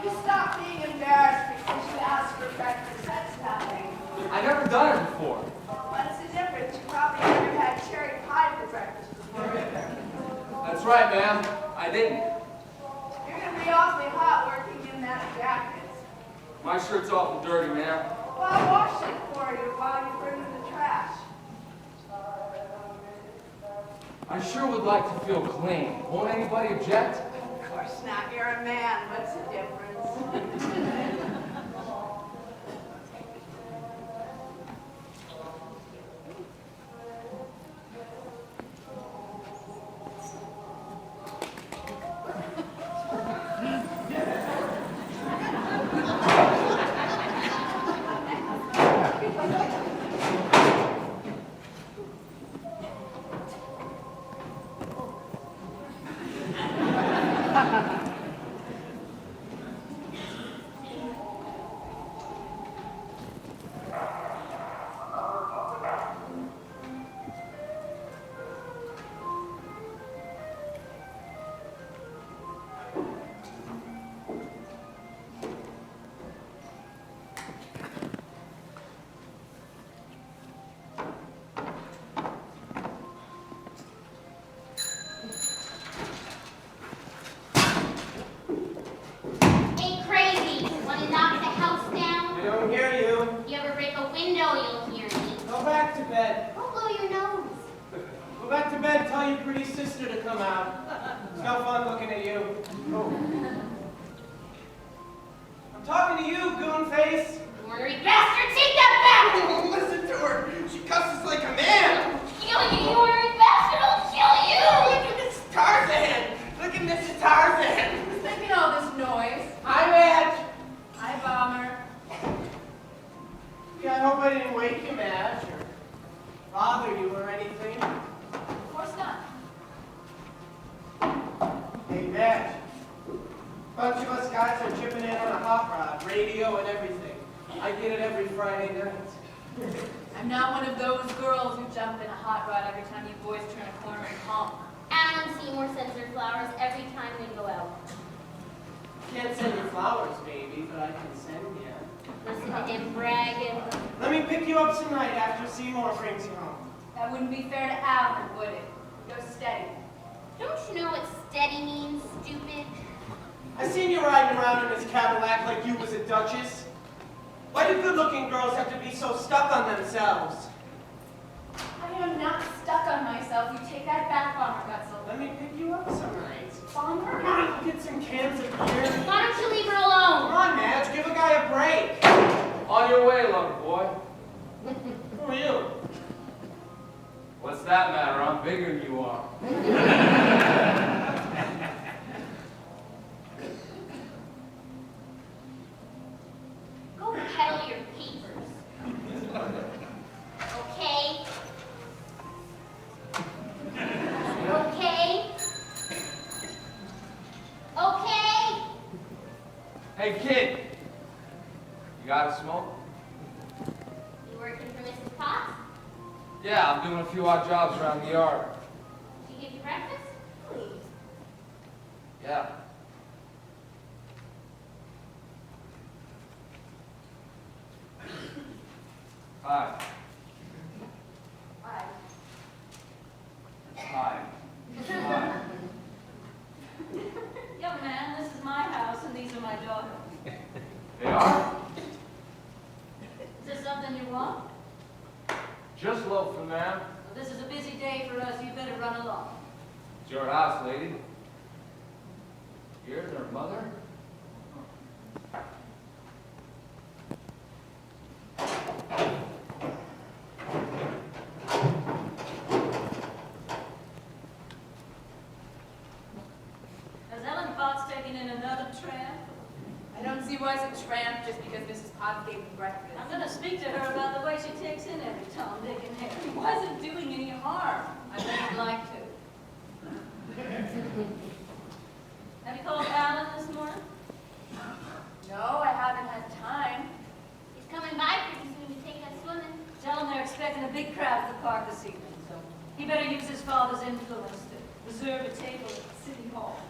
You stop being embarrassed because you asked for breakfast. That's nothing. I never done it before. What's the difference? You probably never had cherry pie for breakfast before either. That's right, ma'am. I didn't. You're going to be awfully hot working in that jacket. My shirt's awful dirty, ma'am. Well, I'll wash it for you while you bring in the trash. I sure would like to feel clean. Won't anybody object? Of course not. You're a man. What's the difference? Hey, kid. You got a smoke? You working for Mrs. Potts? Yeah, I'm doing a few odd jobs around the yard. She give you breakfast? Please. Yeah. Hi. Hi. Hi. Hi. Young man, this is my house and these are my daughters. They are? Is there something you want? Just loafing, ma'am. Well, this is a busy day for us. You better run along. It's your house, lady. You're their mother? Has Ellen Potts taken in another tramp? I don't see why it's a tramp just because Mrs. Potts gave him breakfast. I'm going to speak to her about the way she takes in every Tom, Dick, and Harry. He wasn't doing any harm. I bet he'd like to. Have you called Alan this morning? No, I haven't had time. He's coming by pretty soon to take us swimming. Tell him they're expecting a big crowd at the park this evening, so he better use his father's influence to reserve a table at City Hall.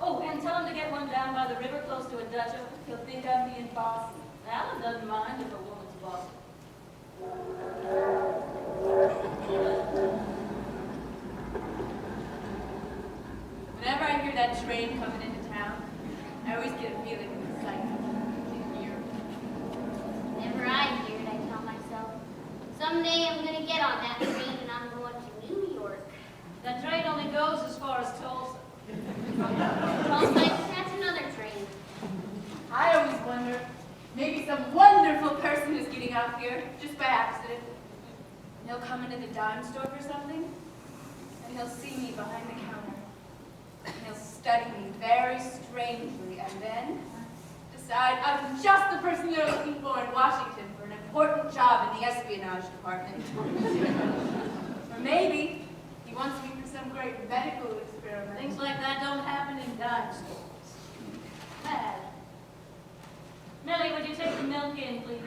Oh, and and tell him to get one down by the river close to a Dutch oven. He'll think I'm being bossy. Alan doesn't mind if a woman's bossy. Whenever I hear that train coming into town, I always get a feeling it's like here. Whenever I hear it, I tell myself, someday I'm going to get on that train and I'm going to New York. That train only goes as far as Tulsa. Tulsa, I can catch another train. I always wonder, maybe some wonderful person is getting out here, just by accident. And he'll come into the dime store for something, and he'll see me behind the counter. And he'll study me very strangely, and then decide I'm just the person they're looking for in Washington for an important job in the espionage department. Or maybe he wants me for some great medical experiment. Things like that don't happen in dime stores. Mad. Millie, would you take the milk in, please?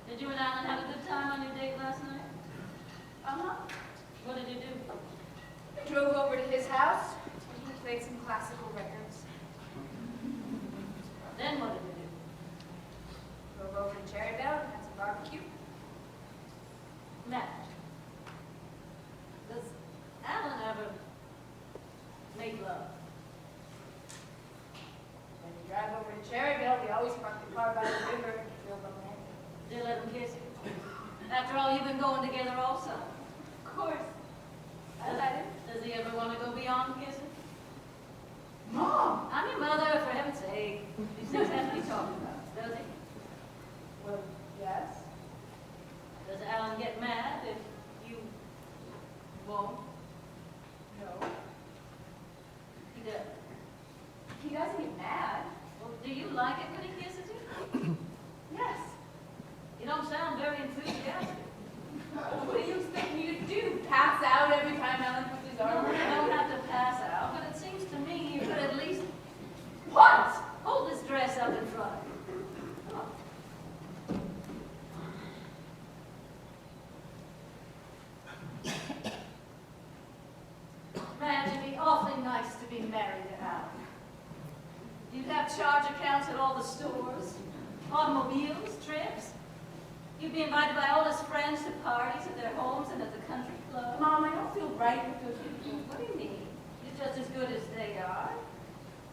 Did you and Alan have a good time on your date last night? Uh-huh. What did you do? I drove over to his house, and he played some classical records. Then what did you do? Drove over to Cherrybelle and had some barbecue. Matt, does Alan ever make love? When we drive over to Cherryville, we always park the car by the river and feel romantic. Do you let him kiss you? After all, you've been going together all summer. Of course. I let him. Does he ever want to go beyond kissing? Mom! I'm your mother, for heaven's sake. These things have to be talked about, does he? Well, yes. Does Alan get mad if you won't? No. He does. He doesn't get mad. Well, do you like it when he kisses you? Yes. You don't sound very enthusiastic. What do you expect me to do? Pass out every time Alan puts his arm No, you around don't me? have to pass out, but it seems to me you could at least What? hold this dress up in front. Come on. Madge, it'd be awfully nice to be married to Alan. You'd have charge accounts at all the stores, automobiles, trips. You'd be invited by all his friends to parties at their homes and at the country club. Mom, I don't feel right with those people. What do you mean? You're just as good as they are.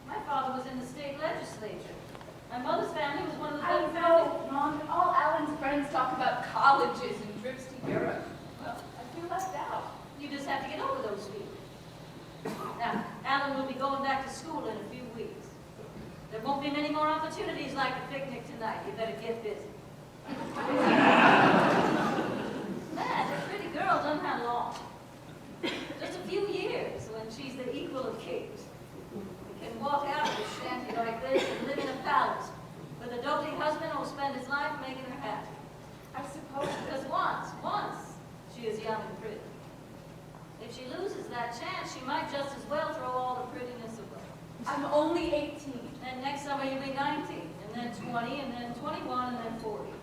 My father was in the state legislature. My mother's family was one of the I better families. know, Mom, but all Alan's friends talk about colleges and trips to Europe. Well, I feel left out. You just have to get over those feelings. Now, Alan will be going back to school in a few weeks. There won't be many more opportunities like the picnic tonight. You better get busy. Man, a pretty girl doesn't have long. Just a few years when she's the equal of kings. We can walk out of a shanty like this and live in a palace with a doting husband who will spend his life making her happy. I suppose. Because once, she is young and pretty. If she loses that chance, she might just as well throw all the prettiness away. I'm only 18. Then next summer you'll be 19, and then 20, and then 21, and then 40.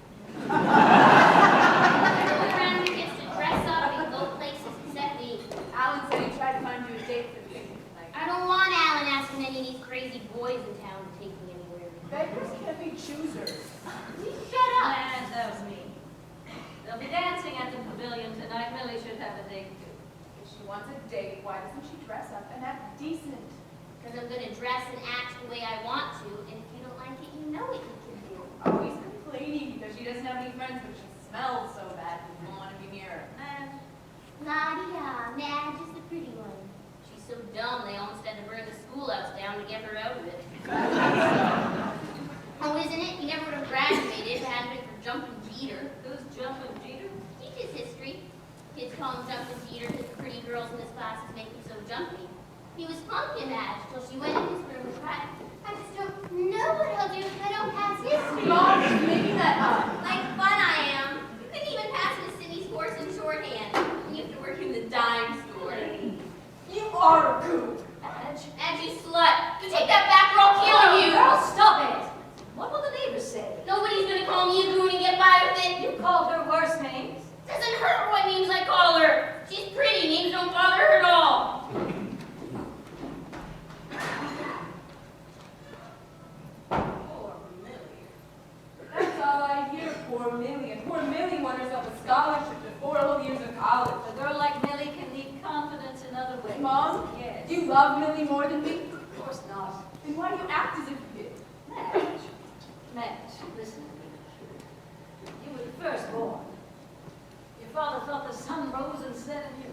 Everyone around here gets to dress up and go places except me. Alan said he tried to find you a date for the picnic tonight. I don't want Alan asking any of these crazy boys in town to take me anywhere. Beggars can't be choosers. You shut up. And that was me. They'll be dancing at the pavilion tonight. Millie should have a date too. If she wants a date, why doesn't she dress up and act decent? Because I'm going to dress and act the way I want to, and if you don't like it, you know what you can do. Always complaining because she doesn't have any friends, but she smells so bad and you don't want to be near her. And La-di-da, Madge is the pretty one. She's so dumb they almost had to burn the schoolhouse down to get her out of it. Oh, isn't it? He never would have graduated if it hadn't been for Jumpin' Jeter. who's jumping Jeter? Teaches history. Kids call him Jumpin' Jeter because the pretty girls in his classes make him so jumpy. He was punking Madge till she went in his room and cried, I just don't know what I'll do if I don't pass history. Mom, she's making that up. Like fun I am. You couldn't even pass Miss Cindy's course in shorthand. And you have to work in the dime store. You are a goop. Madge, you slut. You take that back or I'll kill you. Girl, stop it! What will the neighbors say? Nobody's gonna call me a goon and get by with it. You called her worse names. Doesn't hurt when names like call her. She's pretty. Names don't bother her at all. Poor Millie. That's all I hear, poor Millie. And poor Millie won herself a scholarship to 4 whole years of college. A girl like Millie can need confidence in other ways. Mom, Yes. do you love Millie more than me? Of course not. Then why do you act as if you did? Madge, listen to me. You were the firstborn. Your father thought the sun rose instead of you.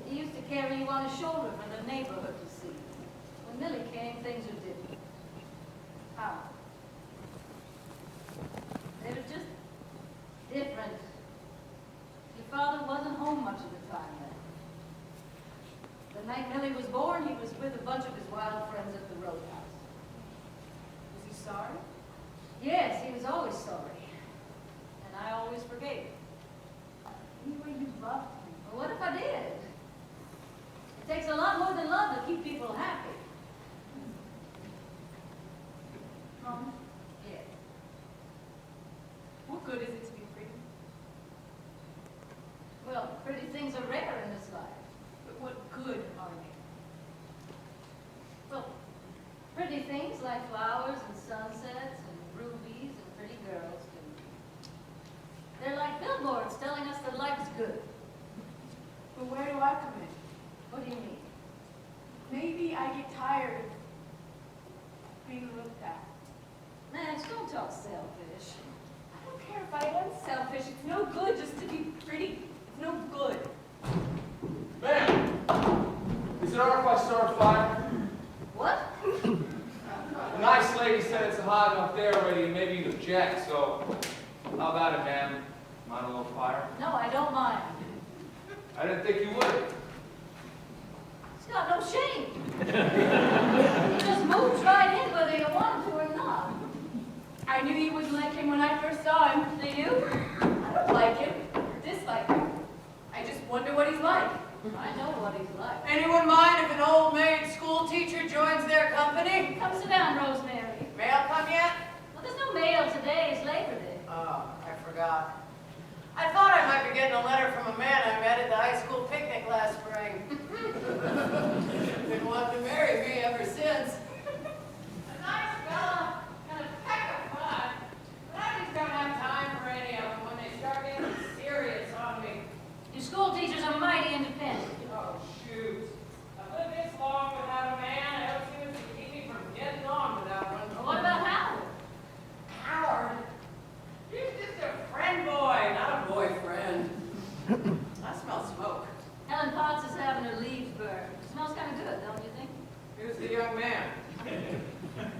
He used to carry you on his shoulder for the neighborhood to see. When Millie came, things were different. How? They were just different. Your father wasn't home much of the time then. The night Millie was born, he was with a bunch of his wild friends at the roadhouse. Was he sorry? Yes, he was always sorry. And I always forgave him. Anyway, you loved me. Well, what if I did? It takes a lot more than love to keep people happy. Mom, Yeah. what good is it to be pretty? Well, pretty things are rare in this life. But what good are they? Well, pretty things like flowers and sunsets and rubies and pretty girls can be. They're like billboards telling us that life's good. But where do I come in? What do you mean? Maybe I get tired of being looked at. Madge, don't talk selfish. I don't care if I am selfish. It's no good just to be pretty. It's no good. Ma'am, is it all right if I start a fire? What? The nice lady said it's hot enough there already, and maybe you'd object, so how about it, ma'am? Mind a little fire? No, I don't mind. I didn't think you would. He's got no shame. He just moves right in whether you want him to or not. I knew you wouldn't like him when I first saw him. Do you? I don't like him or dislike him. I just wonder what he's like. I know what he's like. Anyone mind if an old maid school teacher joins their company? Come sit down, Rosemary. Mail come yet? Well, there's no mail today. It's Labor Day. Oh, I forgot. I thought I might be getting a letter from a man I met at the high school picnic last spring. Been wanting to marry me ever since. A nice fella and a peck of fun, but I just don't have time for any of them when they start getting serious on me. Your school teachers are mighty independent. Oh, shoot. I've lived this long without a man. I hope you to keep me from getting on without one. Well, what about Howard? Howard? He's just a friend boy, not a boyfriend. I smell smoke. Helen Potts is having her leaves burned. It smells kind of good, don't you think? Who's the young man?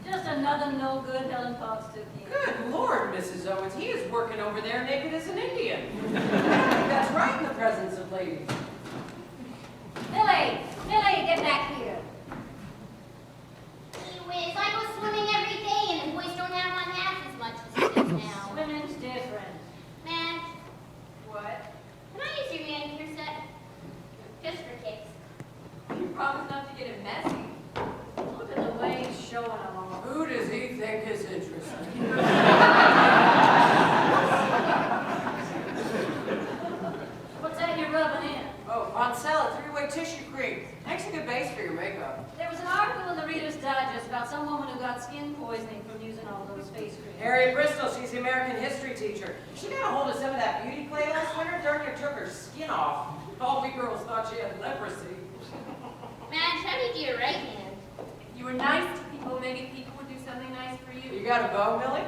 Just another no good Helen Potts took in. Good Lord, Mrs. Owens, he is working over there naked as an Indian. That's right in the presence of ladies. Millie! Millie, get back here. Gee whiz, I go swimming every day and the boys don't have on half as much as he does now. Swimming's different. Madge, What? can I use your manicure set? Just for kicks. You promised not to get it messy. Look at the way he's showing them all. Who does he think is interesting? What's that you're rubbing in? Oh, Foncella 3-way tissue cream. Makes a good base for your makeup. There was an article in the Reader's Digest about some woman who got skin poisoning from using all those face creams. Harriet Bristol, she's the American history teacher. She got a hold of some of that beauty clay last winter. Darn near took her skin off. All we girls thought she had leprosy. Madge, how do you do your right hand? If you were nice to people, maybe people would do something nice for you. You got a bow, Millie?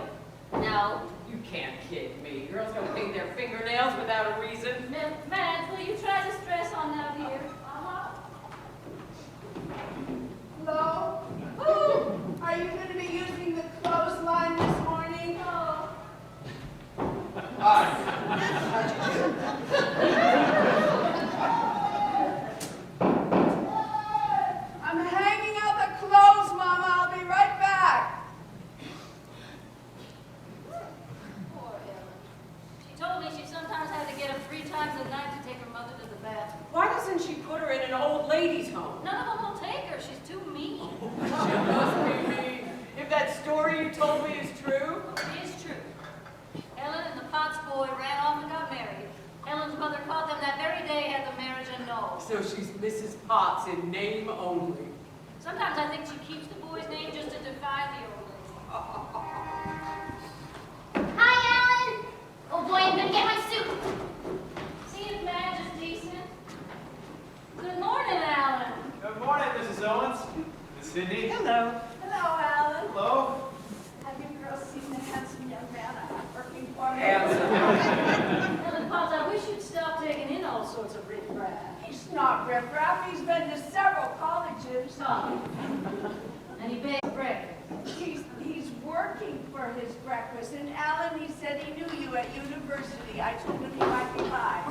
No. You can't kid me. Girls gonna paint their fingernails without a reason. Madge, will you try this dress on out here? Hello? Who? Are you going to be using the clothesline this morning? Oh. Hi. I'm hanging out the clothes, Mama. I'll be right back. Poor Helen. She told me she sometimes had to get up 3 times a night to take her mother to the bathroom. Why doesn't she put her in an old ladies' home? None of them will take her. She's too mean. She must be mean. If that story you told me is true. It is true. Helen and the Potts boy ran off and got married. Helen's mother called them that very day had the marriage annulled. So she's Mrs. Potts in name only. Sometimes I think she keeps the boy's name just to defy the old lady. Hi, Alan. Oh boy, I'm gonna get my suit. See if Madge is decent. Good morning, Alan. Good morning, Mrs. Owens. Miss Cindy. Hello. Hello, Alan. Hello. Have you girls seen the handsome young man I have working for me? Ellen Potts, I wish you'd stop taking in all sorts of riffraff. He's not riffraff. He's been to several colleges. And he pays for breakfast. He's working for his breakfast. And Alan, he said he knew you at university. I told him he might be by.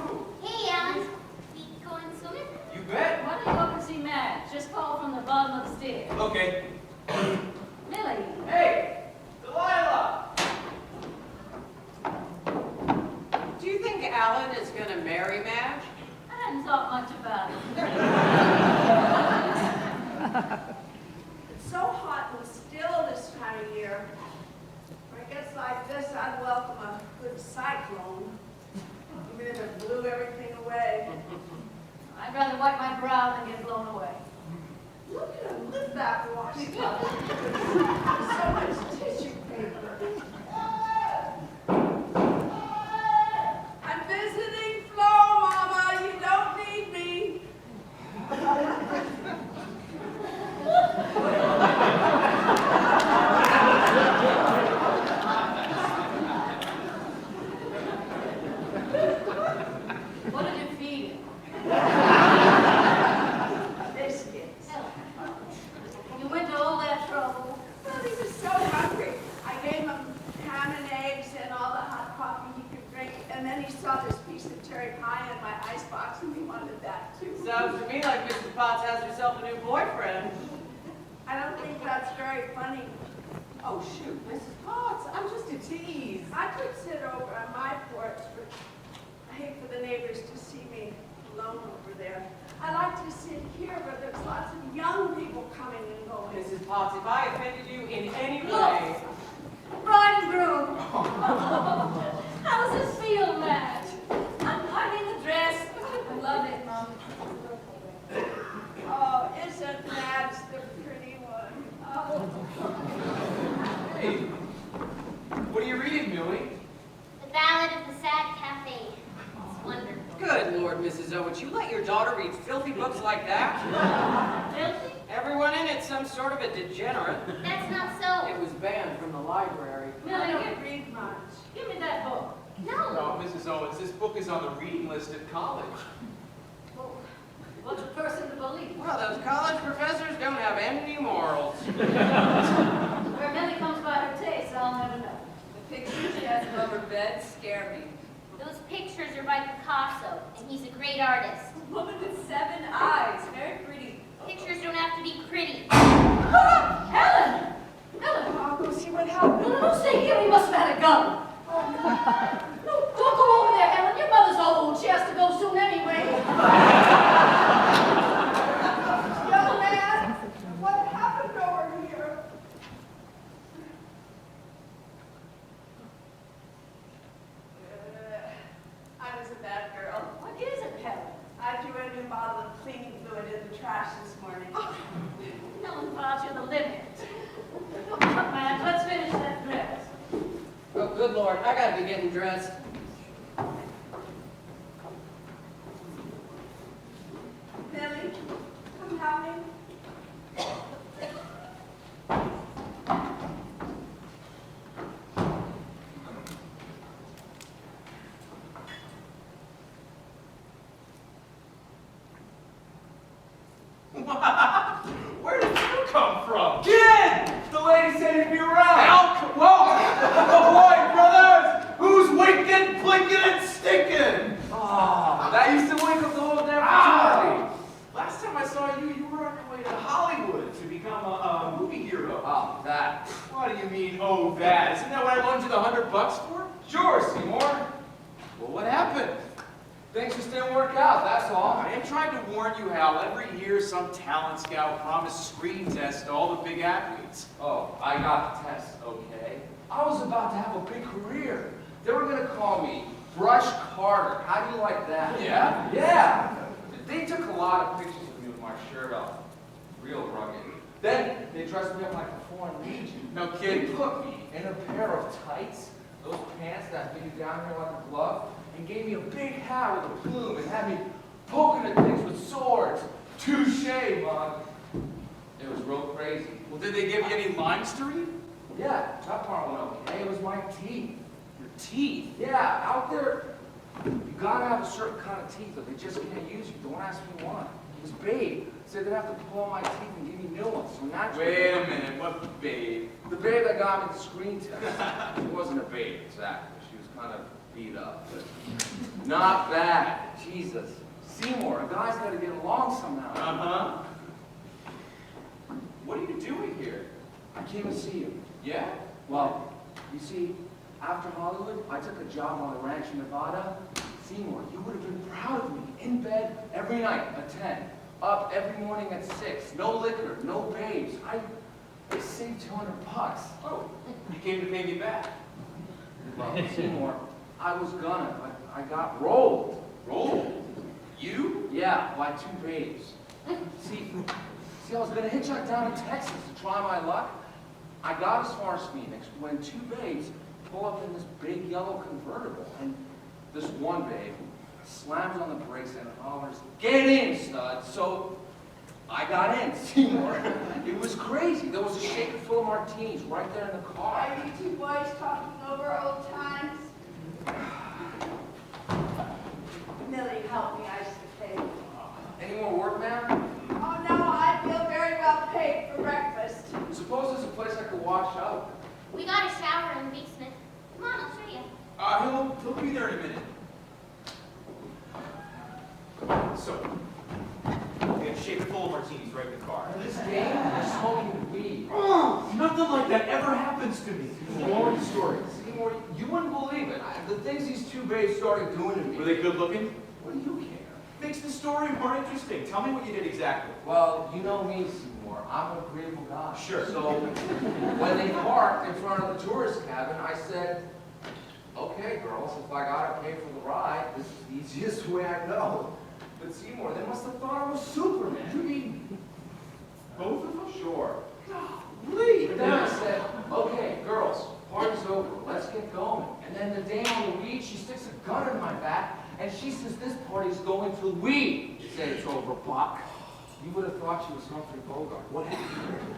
Hey, Alan. We going swimming? You bet. Why don't you go up and see Madge? Just call from the bottom of the stairs. Okay. Millie. Hey, Delilah. Do you think Alan is going to marry Madge? I hadn't thought much about it. It's so hot and still this time of year. When it gets like this, I'd welcome a good cyclone. Even if it blew everything away. I'd rather wipe my brow than get blown away. Look at him, lift that washcloth. So much tissue paper. I'm visiting Flo, Mama. You don't need me. What did you feed him? Biscuits. You went to all that trouble. Well, he was so hungry. I gave him ham and eggs and all the hot coffee he could drink. And then he saw this piece of cherry pie in my icebox and he wanted that too. Sounds to me like Mrs. Potts has herself a new boyfriend. I don't think that's very funny. Oh, shoot, Mrs. Potts, I'm just a tease. I could sit over on my porch, but I hate for the neighbors to see me alone over there. I like to sit here where there's lots of young people coming and going. Mrs. Potts, if I offended you in any Look. way... Bride and groom. How does this feel, Madge? I'm in the dress. I love it, Mom. Oh, isn't Madge the pretty one? Oh. Hey, what are you reading, Millie? The Ballad of the Sad Cafe. It's wonderful. Good Lord, Mrs. Owens, you let your daughter read filthy books like that? Filthy? Everyone in it's some sort of a degenerate. That's not so. It was banned from the library. I Millie, don't read much. give me that book. No. No, Mrs. Owens, this book is on the reading list at college. Well, what's a person to believe? Well, those college professors don't have any morals. Where Millie comes by her taste, I'll never know. The pictures she has above her bed scare me. Those pictures are by Picasso, and he's a great artist. A woman with 7 eyes, very pretty. Pictures don't have to be pretty. Helen! Helen! I'll go see what happened. No, stay here. He must have had a gun. No, don't go over there, Helen. Your mother's old. She has to go soon anyway. Young man, what happened over here? I was a bad girl. What is it, Helen? I threw a new bottle of cleaning fluid in the trash this morning. Helen Potts, you're the limit. Come on, man. Let's finish that dress. Oh, good Lord, I gotta be getting dressed. Millie, come help me. Where did you come from? Kid! The lady said you'd be around. Whoa! Ahoy, brothers! Who's winking, blinking, and stinking? Oh, that used to wake up the whole damn Ah! Last time I saw you, you were on your way to Hollywood to become a movie hero. Oh, that. What do you mean, oh that? Isn't that what I loaned you the $100 for? Sure, Seymour. Well, what happened? Things just didn't work out, that's all. I am trying to warn you, Hal. Every year, some talent scout promised screen tests to all the big athletes. Oh, I got the test, okay? I was about to have a big career. They were gonna call me Brush Carter. How do you like that? Yeah? Yeah. They took a lot of pictures of me with my shirt off. Real rugged. Then they dressed me up like a foreign legion. No They kidding. put me in a pair of tights, those pants that fit you down here like a glove, and gave me a big hat with a plume and had me poking at things with swords. Touche, man. It was real crazy. Well, did they give you any lines to read? Yeah, that part went okay. It was my teeth. Your teeth. Yeah, out there, you gotta have a certain kind of teeth, or they just can't use you. Don't ask me why. This babe said they'd have to pull all my teeth and give me new ones. So naturally, Wait a minute, what babe? the babe that got me the screen test. She wasn't a babe, exactly. She was kind of beat up, but not bad. Jesus. Seymour, a guy's gotta get along somehow. Uh-huh. What are you doing here? I came to see you. Yeah? Well, you see, after Hollywood, I took a job on a ranch in Nevada. Seymour, you would have been proud of me. In bed every night at 10. Up every morning at 6. No liquor, no babes. I saved $200. Oh, you came to pay me back. Well, Seymour, I was gonna, but I got rolled. Roll? You? Yeah, by 2 babes. See, I was gonna hitchhike down to Texas to try my luck. I got as far as Phoenix when 2 babes pull up in this big yellow convertible, and this one babe slams on the brakes and hollers, "Get in, stud!" So I got in, Seymour. It was crazy. There was a shaker full of martinis right there in the car. Are you two boys talking over old times? Millie, help me ice the cake. Any more work, man? Oh no, I feel very well paid for breakfast. Suppose there's a place I could wash up. We got a shower in the basement. Come on, I'll show you. He'll be there in a minute. So, we have a shaker full of martinis right in the car. This game, they're smoking weed. Nothing like that ever happens to me. More the story. Seymour, you wouldn't believe it. The things these 2 babes started doing to me. Were they good looking? What do you care? Makes the story more interesting. Tell me what you did exactly. Well, you know me, Seymour. I'm an agreeable guy. Sure. So when they parked in front of the tourist cabin, I said, "Okay, girls, if I gotta pay for the ride, this is the easiest way I know." But Seymour, they must have thought I was Superman. You mean both of them? Sure. Really? But then I said, "Okay, girls, party's over. Let's get going." And then the dame on the weed, she sticks a gun in my back, and she says, "This party's going till we say it's over, Buck." You would have thought she was Humphrey Bogart. What happened?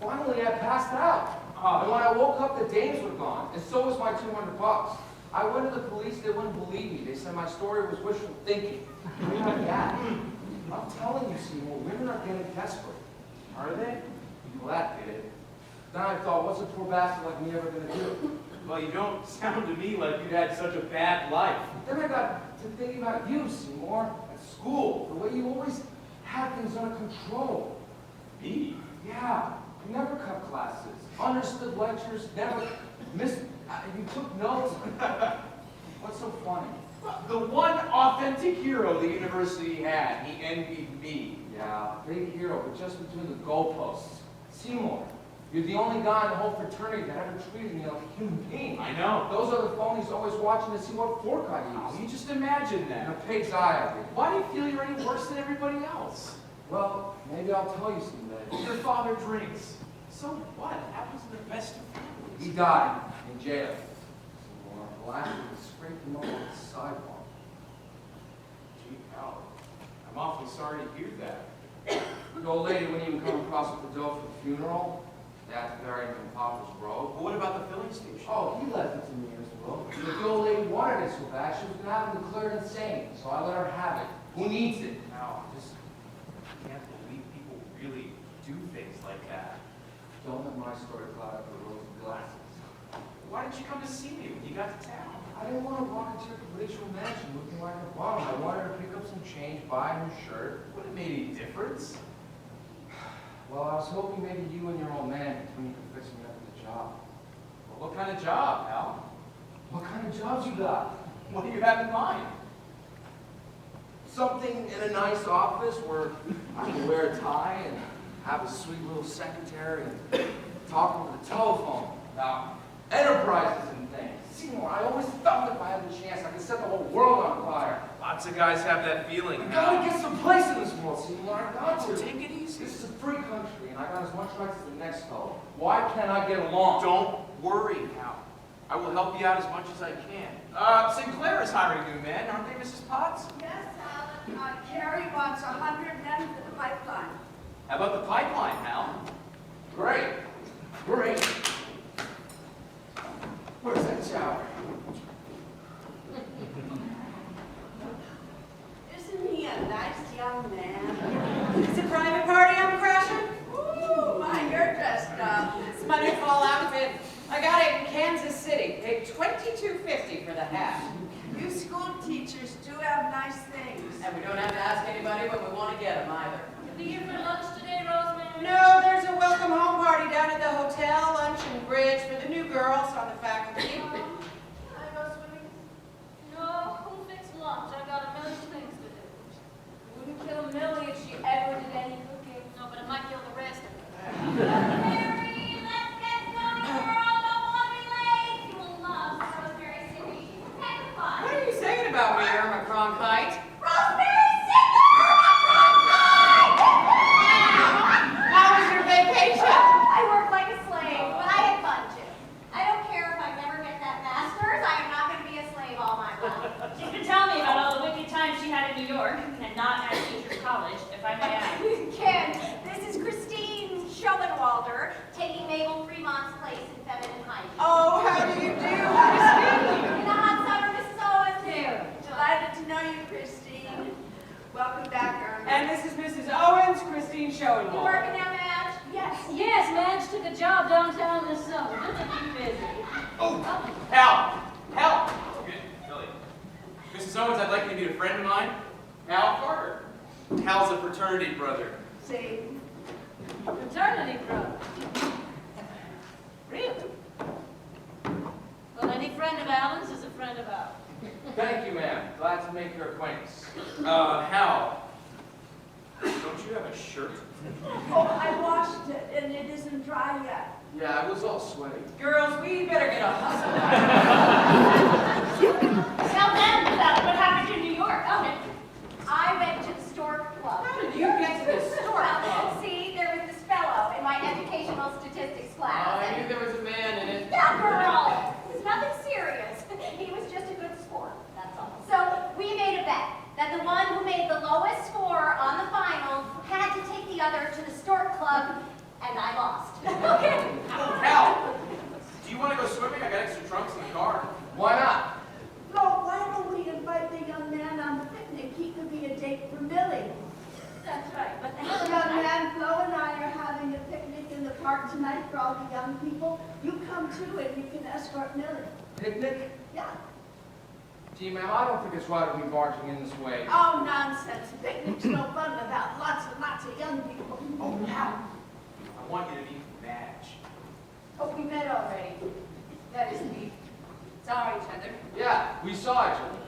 Finally, I passed out. And when I woke up, the dames were gone, and so was my $200. I went to the police, they wouldn't believe me. They said my story was wishful thinking. You're not that. I'm telling you, Seymour, women are getting desperate. Are they? Well, that did it. Then I thought, what's a poor bastard like me ever gonna do? Well, you don't sound to me like you'd had such a bad life. Then I got to thinking about you, Seymour, at school, the way you always had things under control. Me? Yeah, you never cut classes, understood lectures, never missed, you took notes. What's so funny? The one authentic hero the university had, he envied me. Yeah, big hero, but just between the goalposts. Seymour, you're the only guy in the whole fraternity that ever treated me like a human being. I know. Those other phonies always watching to see what fork I Oh, use. you just imagine In that. a pig's eye, I did. Why do you feel you're any worse than everybody else? Well, maybe I'll tell you someday. Your father drinks. So what? It happens in the best of families. He died in jail. Seymour, blasted and scraped him up on the sidewalk. Gee, pal, I'm awfully sorry to hear that. The old lady wouldn't even come across with the dough for the funeral. They had to bury him in Poplar's Road. But what about the filling station? Oh, he left it to me as well. If the old lady wanted it so bad, she was going to have him declared insane. So I let her have it. Who needs it? Now, I just can't believe people really do things like that. Don't let my story cloud up the rose glasses. Why didn't you come to see me when you got to town? I didn't want to walk into your palatial mansion looking like a bum. I wanted to pick up some change, buy a new shirt. Would it made any difference? Well, I was hoping maybe you and your old man between you could fix me up with a job. Well, what kind of job, Al? What kind of jobs you got? What do you have in mind? Something in a nice office where I can wear a tie and have a sweet little secretary and talk over the telephone about enterprises and things. Seymour, I always felt if I had the chance, I could set the whole world on fire. Lots of guys have that feeling. I gotta get some place in this world, Seymour. I got Oh, to. take it easy. This is a free country, and I got as much rights as the next fellow. Why can't I get along? Don't worry, Hal. I will help you out as much as I can. Sinclair is hiring new men, aren't they, Mrs. Potts? Yes, Alan, Carrie wants 100 men for the pipeline. How about the pipeline, Hal? Great. Great. Where's that shower? Isn't he a nice young man? It's a private party I'm crashing? Ooh, my, you're dressed up. It's my new fall outfit. I got it in Kansas City. Paid $22.50 for the hat. You school teachers do have nice things. And we don't have to ask anybody when we want to get them either. You'll be here for lunch today, Rosemary? No, there's a welcome home party down at the hotel, lunch and bridge for the new girls on the faculty. Can I go swimming? No, who'll fix lunch? I got a million things to do. Wouldn't kill Millie if she ever did any cooking. No, but it might kill the rest of them. Rosemary, let's get going, girl. Don't want to be late. You will love Rosemary City. Heck of fun. What are you saying about me, Irma Cronkite? Rosemary City! How was your vacation? I work like a slave, but I had fun too. I don't care if I never get that master's. I am not going to be a slave all my life. She's been telling me about all the wicked times she had in New York, and not at Teachers College, if I may add. Ken, this is Christine Schoenwalder taking Mabel Fremont's place in feminine hygiene. Oh, how do you do, Christine? In the hot summer, Mrs. Owens here. Delighted to know you, Christine. Welcome back, Irma. And this is Mrs. Owens, Christine You Schoenwald. working now, Madge? Yes, Madge took a job downtown this summer. Just to keep busy. Oh, Hal! Hal! Okay, Billy. Mrs. Owens, I'd like you to meet a friend of mine, Hal Carter. Hal's a fraternity brother. See, Fraternity brother. Really? Well, any friend of Alan's is a friend of ours. Thank you, ma'am. Glad to make your acquaintance. Hal, don't you have a shirt? oh, I washed it and it isn't dry yet. Yeah, I was all sweaty. Girls, we better get a hustle. Tell them about what happened in New York. Okay. I went to the Stork Club. How did you get to the store? Well, see, there was this fellow in my educational statistics class. I knew there was a man in it. Yeah, girl! It was nothing serious. He was just a good sport, that's all. So we made a bet that the one who made the lowest score on the final had to take the other to the Stork Club, and I lost. Okay. Hal, do you want to go swimming? I got extra trunks in the car. Why not? No, why don't we invite the young man on the picnic? He could be a date for Millie. That's right. But the Young man, Flo and I are having a picnic in the park tonight for all the young people. You come too and you can escort Millie. Picnic? Yeah. Gee, ma'am, I don't think it's right to be barging in this way. Oh, nonsense. Picnic's no fun without lots and lots of young people. Oh, yeah. I want you to meet Madge. Oh, we met already. That is, we saw each other. Yeah, we saw each other.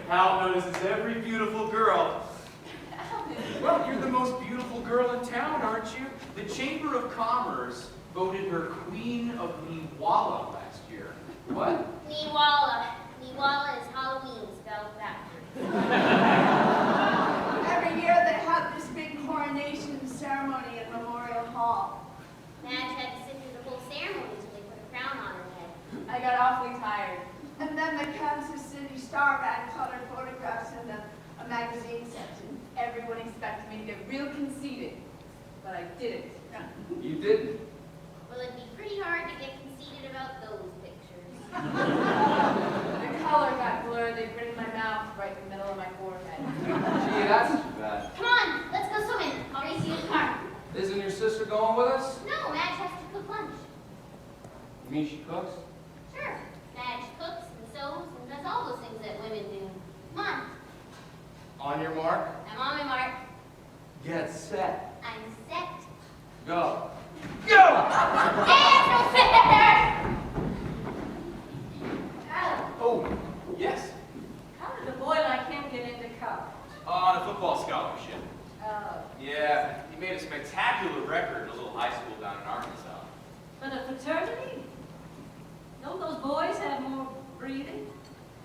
Hal notices every beautiful girl. Alan. Well, you're the most beautiful girl in town, aren't you? The Chamber of Commerce voted her Queen of Niwala last year. What? Niwala. Niwala is Halloween spelled backwards. Every year they have this big coronation ceremony at Memorial Hall. Madge had to sit through the whole ceremony until they put a crown on her head. I got awfully tired. And then the Kansas City Star ran colored photographs in a magazine section. Everyone expected me to get real conceited, but I didn't. You didn't. Well, it'd be pretty hard to get conceited about those pictures. The color got blurred. They put in my mouth right in the middle of my forehead. Gee, that's too bad. Come on, let's go swimming. I'll race you in the car. Isn't your sister going with us? No, Madge has to cook lunch. You mean she cooks? Sure. Madge cooks and sews and does all those things that women do. Come on. On your mark, I'm on my mark. get set, I'm set. go. And no fair! Alan, Oh, yes. how did a boy like him get into college? On a football scholarship. Oh. Yeah, he made a spectacular record in a little high school down in Arkansas. But a fraternity? Don't those boys have more breathing?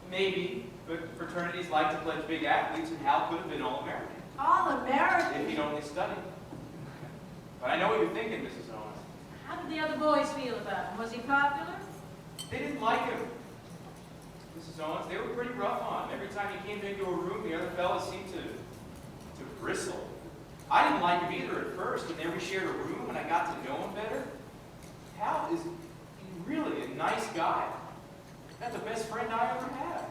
Maybe, but fraternities like to pledge big athletes, and Hal could have been All-American All American. if he'd only studied. But I know what you're thinking, Mrs. Owens. How did the other boys feel about him? Was he popular? They didn't like him. Mrs. Owens, they were pretty rough on him. Every time he came into a room, the other fellas seemed to bristle. I didn't like him either at first, but then we shared a room and I got to know him better. Hal is really a nice guy. That's the best friend I ever had.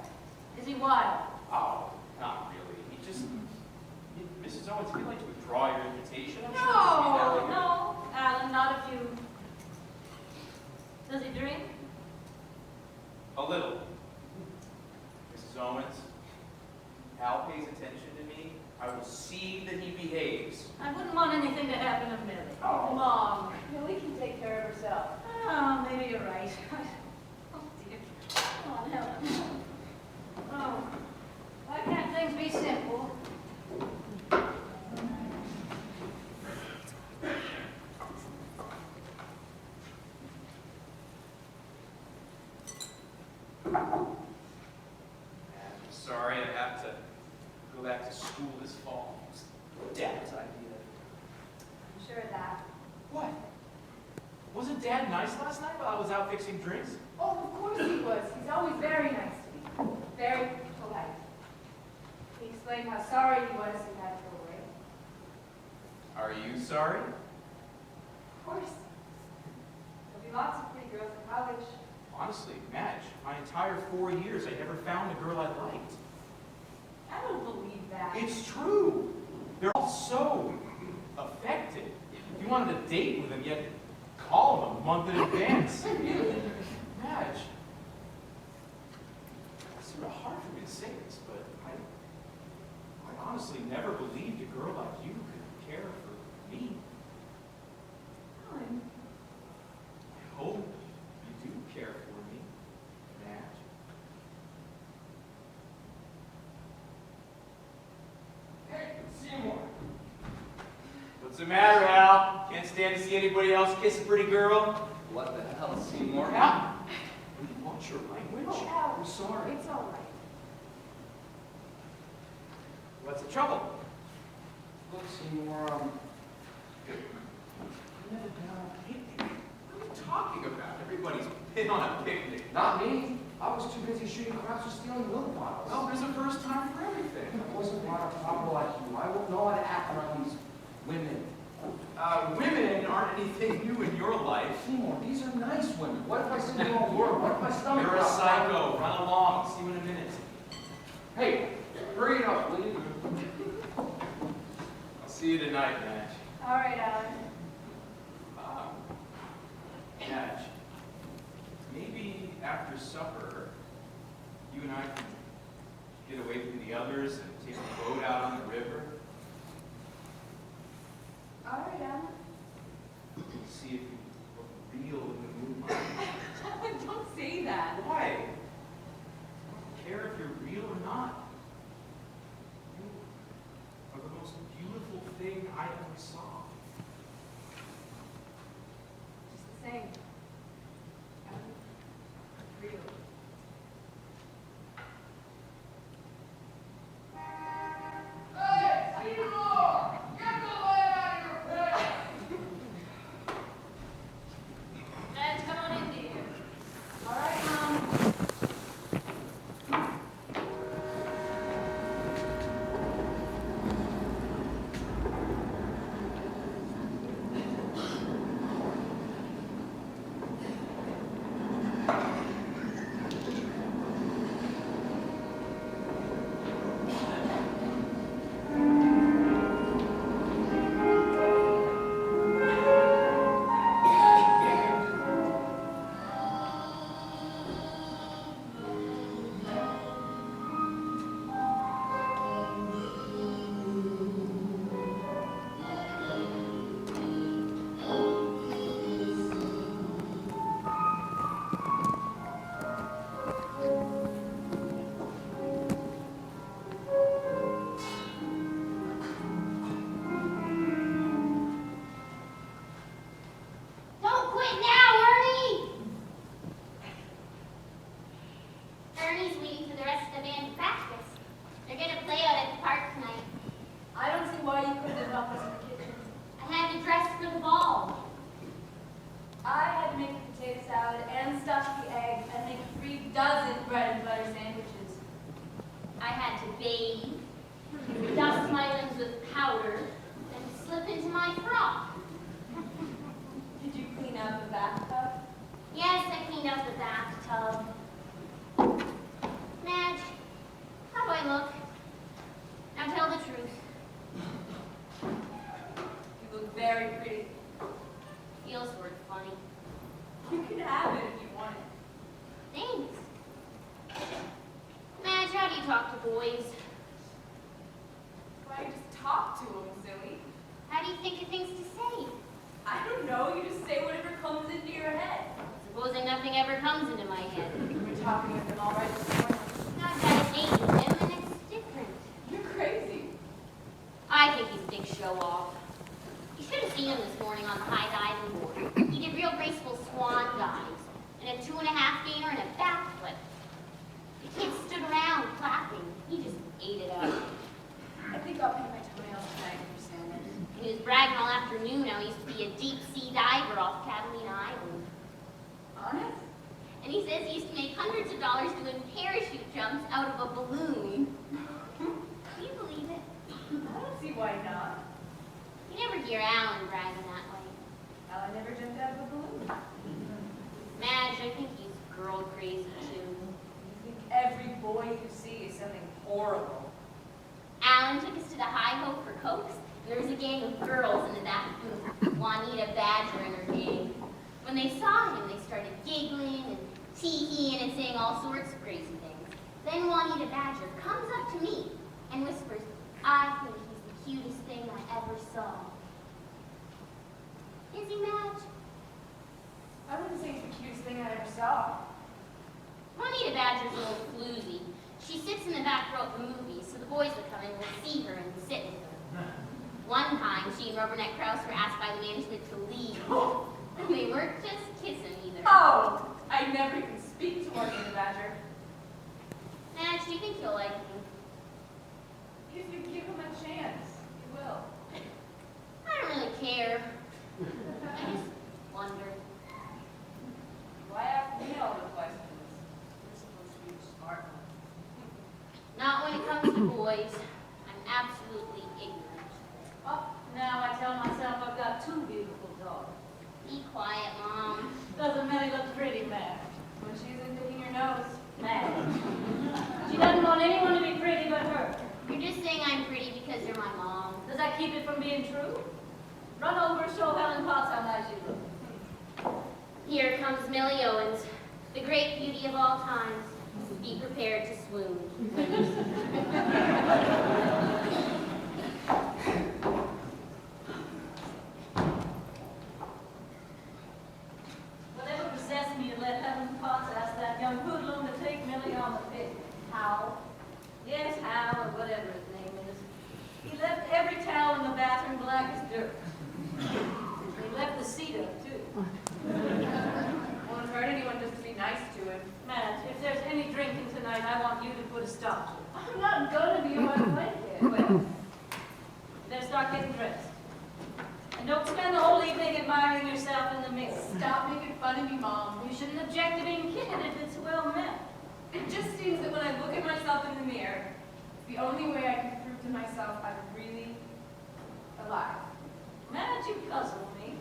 Is he wild? Oh, not really. Mrs. Owens, if you'd like to withdraw your invitation, I'm sure No, you'd be happy to. no, Alan, not if you... Does he drink? A little. Mrs. Owens, Hal pays attention to me. I will see that he behaves. I wouldn't want anything to happen to Millie. Oh, Mom, Millie can take care of herself. Oh, maybe you're right. Oh, dear. Come on, Helen. Oh, why can't things be simple? I'm sorry I have to go back to school this fall. It was Dad's idea. I'm sure of that. What? Wasn't Dad nice last night while I was out fixing drinks? Oh, of course he was. He's always very nice to me. Very polite. He explained how sorry he was he had to go away. Are you sorry? Of course. There'll be lots of pretty girls in college. Honestly, Madge, my entire 4 years, I never found a girl I liked. I don't believe that. It's true. They're all so affected. If you wanted to date with them, you had to call them a month in advance. Madge, it's sort of hard for me to say this, but I honestly never believed a girl like you could care for me. Alan, I hope you do care for me, Madge. Hey, Seymour. What's the matter, Hal? Can't stand to see anybody else kiss a pretty girl? What the hell, Seymour? Hal, will you watch your language? Oh, Al. I'm sorry. it's all right. What's the trouble? Look, Seymour, You've never been on a picnic. What are you talking about? Everybody's been on a picnic. not me. I was too busy shooting craps or stealing milk bottles. Well, there's a first time for everything. I wasn't brought up proper like you. I won't know how to act around these women. Women aren't anything new in your life. Seymour, these are nice women. What if I send you all word? What if my stomach You're a drops? psycho. Run along. See you in a minute. Hey, hurry it up, will you? I'll see you tonight, Madge. All right, Alan. Madge, maybe after supper, you and I can get away from the others and take a boat out on the river. All right, Alan. See if you look real in the moonlight. Don't say that. Why? I don't care if you're real or not. You are the most beautiful thing I ever saw. Just the same. Real. Dad, come on in, dear. All right, Mom. do you think of things to say? I don't know, you just say whatever comes into your head. Supposing nothing ever comes into my head. We're talking with them all right this morning. Now I've got a date with him, and it's different. You're crazy. I think he's a big show-off. You should have seen him this morning on the high diving board. He did real graceful swan dives, and a 2.5 gainer and a backflip. The kids stood around clapping. He just ate it up. I think I'll paint my toenails tonight for salmon. He was bragging all afternoon how he used to be a deep-sea diver off Catalina Island. Honest? And he says he used to make hundreds of dollars doing parachute jumps out of a balloon. Do you believe it? I don't see why not. You never hear Alan bragging that way. Ella never jumped out of a balloon. Madge, I think he's girl crazy too. You think every boy you see is something horrible. Alan took us to the High Ho for Cokes. There was a gang of girls in the back booth. Juanita Badger and her gang. When they saw him, they started giggling and tee-heeing and saying all sorts of crazy things. Then Juanita Badger comes up to me and whispers, "I think he's the cutest thing I ever saw." Is he, Madge? I wouldn't say it's the cutest thing I ever saw. Juanita Badger's a little floozy. She sits in the back row of the movies, so the boys would come in and see her and sit with her. One time, she and Rubberneck Krause were asked by the management to leave. And they weren't just kissing either. Oh! I never even speak to Juanita Badger. Madge, do you think you'll like me? If you give him a chance, you will. I don't really care. I just wonder. Why ask me all the questions? You're supposed to be a smart one. Not when it comes to boys. I'm absolutely ignorant. Oh, now I tell myself I've got 2 beautiful daughters. Be quiet, Mom. Doesn't Minnie look pretty, Madge? When she's in picking your nose. Madge. She doesn't want anyone to be pretty but her. You're just saying I'm pretty because you're my mom. Does that keep it from being true? Run over, show Helen Potts how nice you look. Here comes Millie Owens, the great beauty of all times. Be prepared to swoon. Whatever possessed me to let Helen Potts ask that young hoodlum to take Millie on the picnic? Hal? Yes, Hal, or whatever his name is. He left every towel in the bathroom black as dirt. He left the seat up, too. Won't hurt anyone just to be nice to him. Madge, if there's any drinking tonight, I want you to put a stop to it. I'm not gonna be a one blanket. Well, then start getting dressed. And don't spend the whole evening admiring yourself in the mirror. Stop making fun of me, Mom. You shouldn't object to being kidded if it's well meant. It just seems that when I look at myself in the mirror, it's the only way I can prove to myself I'm really alive. Madge, you puzzle me.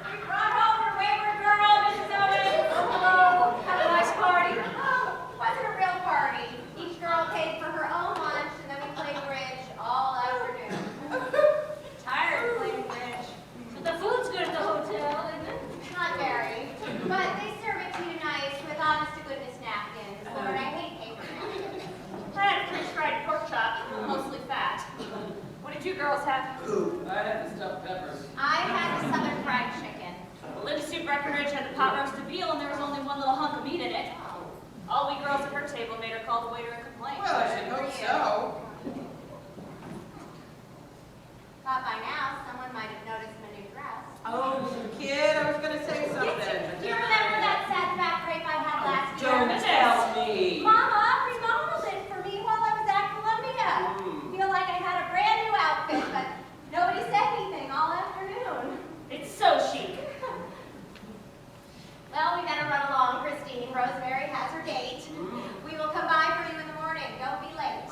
We brought home her wayward girl, Mrs. Owens. Hello. Have a nice party. Oh, wasn't a real party. Each girl paid for her own lunch, and then we played bridge all afternoon. Tired of playing bridge. But the food's good at the hotel, isn't it? Not very, but they serve it to you nice with honest-to-goodness napkins. Lord, I hate paper napkins. I had a French-fried pork chop, mostly fat. What did you girls have? I had the stuffed peppers. I had the southern fried chicken. Linda Sue Breckenridge had the pot roast of veal, and there was only one little hunk of meat in it. All we girls at her table made her call the waiter and complain. Well, I should hope so. Thought by now someone might have noticed my new dress. Oh, kid, I was gonna say something. Do you remember that sad back drape I had last year? Don't tell me. Mama remodeled it for me while I was at Columbia. Feel like I had a brand new outfit, but nobody said anything all afternoon. It's so chic. Well, we better run along, Christine. Rosemary has her date. We will come by for you in the morning. Don't be late.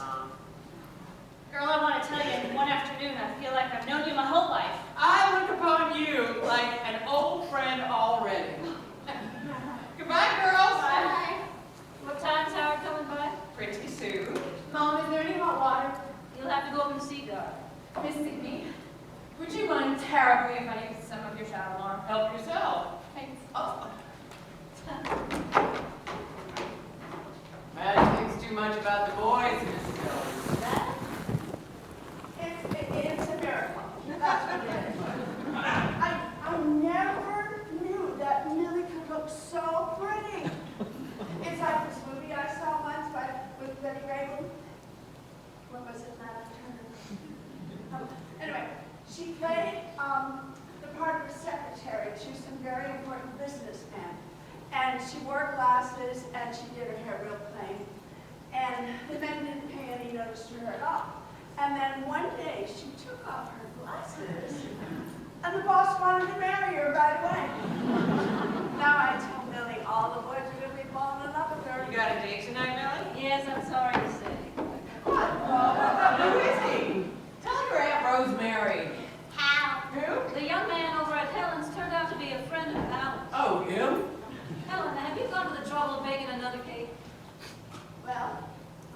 Girl, I want to tell you, one afternoon, I feel like I've known you my whole life. I look upon you like an old friend already. Goodbye, girls. Bye. What time's Howard coming by? Pretty soon. Mom, is there any hot water? You'll have to go up and see, darling. Miss Sydney, would you mind terribly if I used some of your shower warm? Help yourself. Thanks. Oh. Maddie thinks too much about the boys, Mrs. Owens. It's day, she took off her glasses. And the boss wanted to marry her right away. Now I tell Millie all the boys are going to be falling in love with her. You got a date tonight, Millie? Yes, I'm sorry to say. What? Who is he? Tell your Aunt Rosemary. Hal. Who? The young man over at Helen's turned out to be a friend of Alan's. Oh, him? Helen, have you gone to the trouble of baking another cake? Well,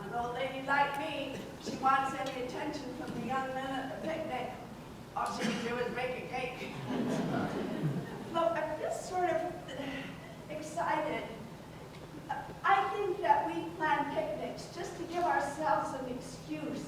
an old lady like me, she wants any attention from the young men at the picnic. All she can do is make a cake. Look, I'm just sort of excited. I think that we plan picnics just to give ourselves an excuse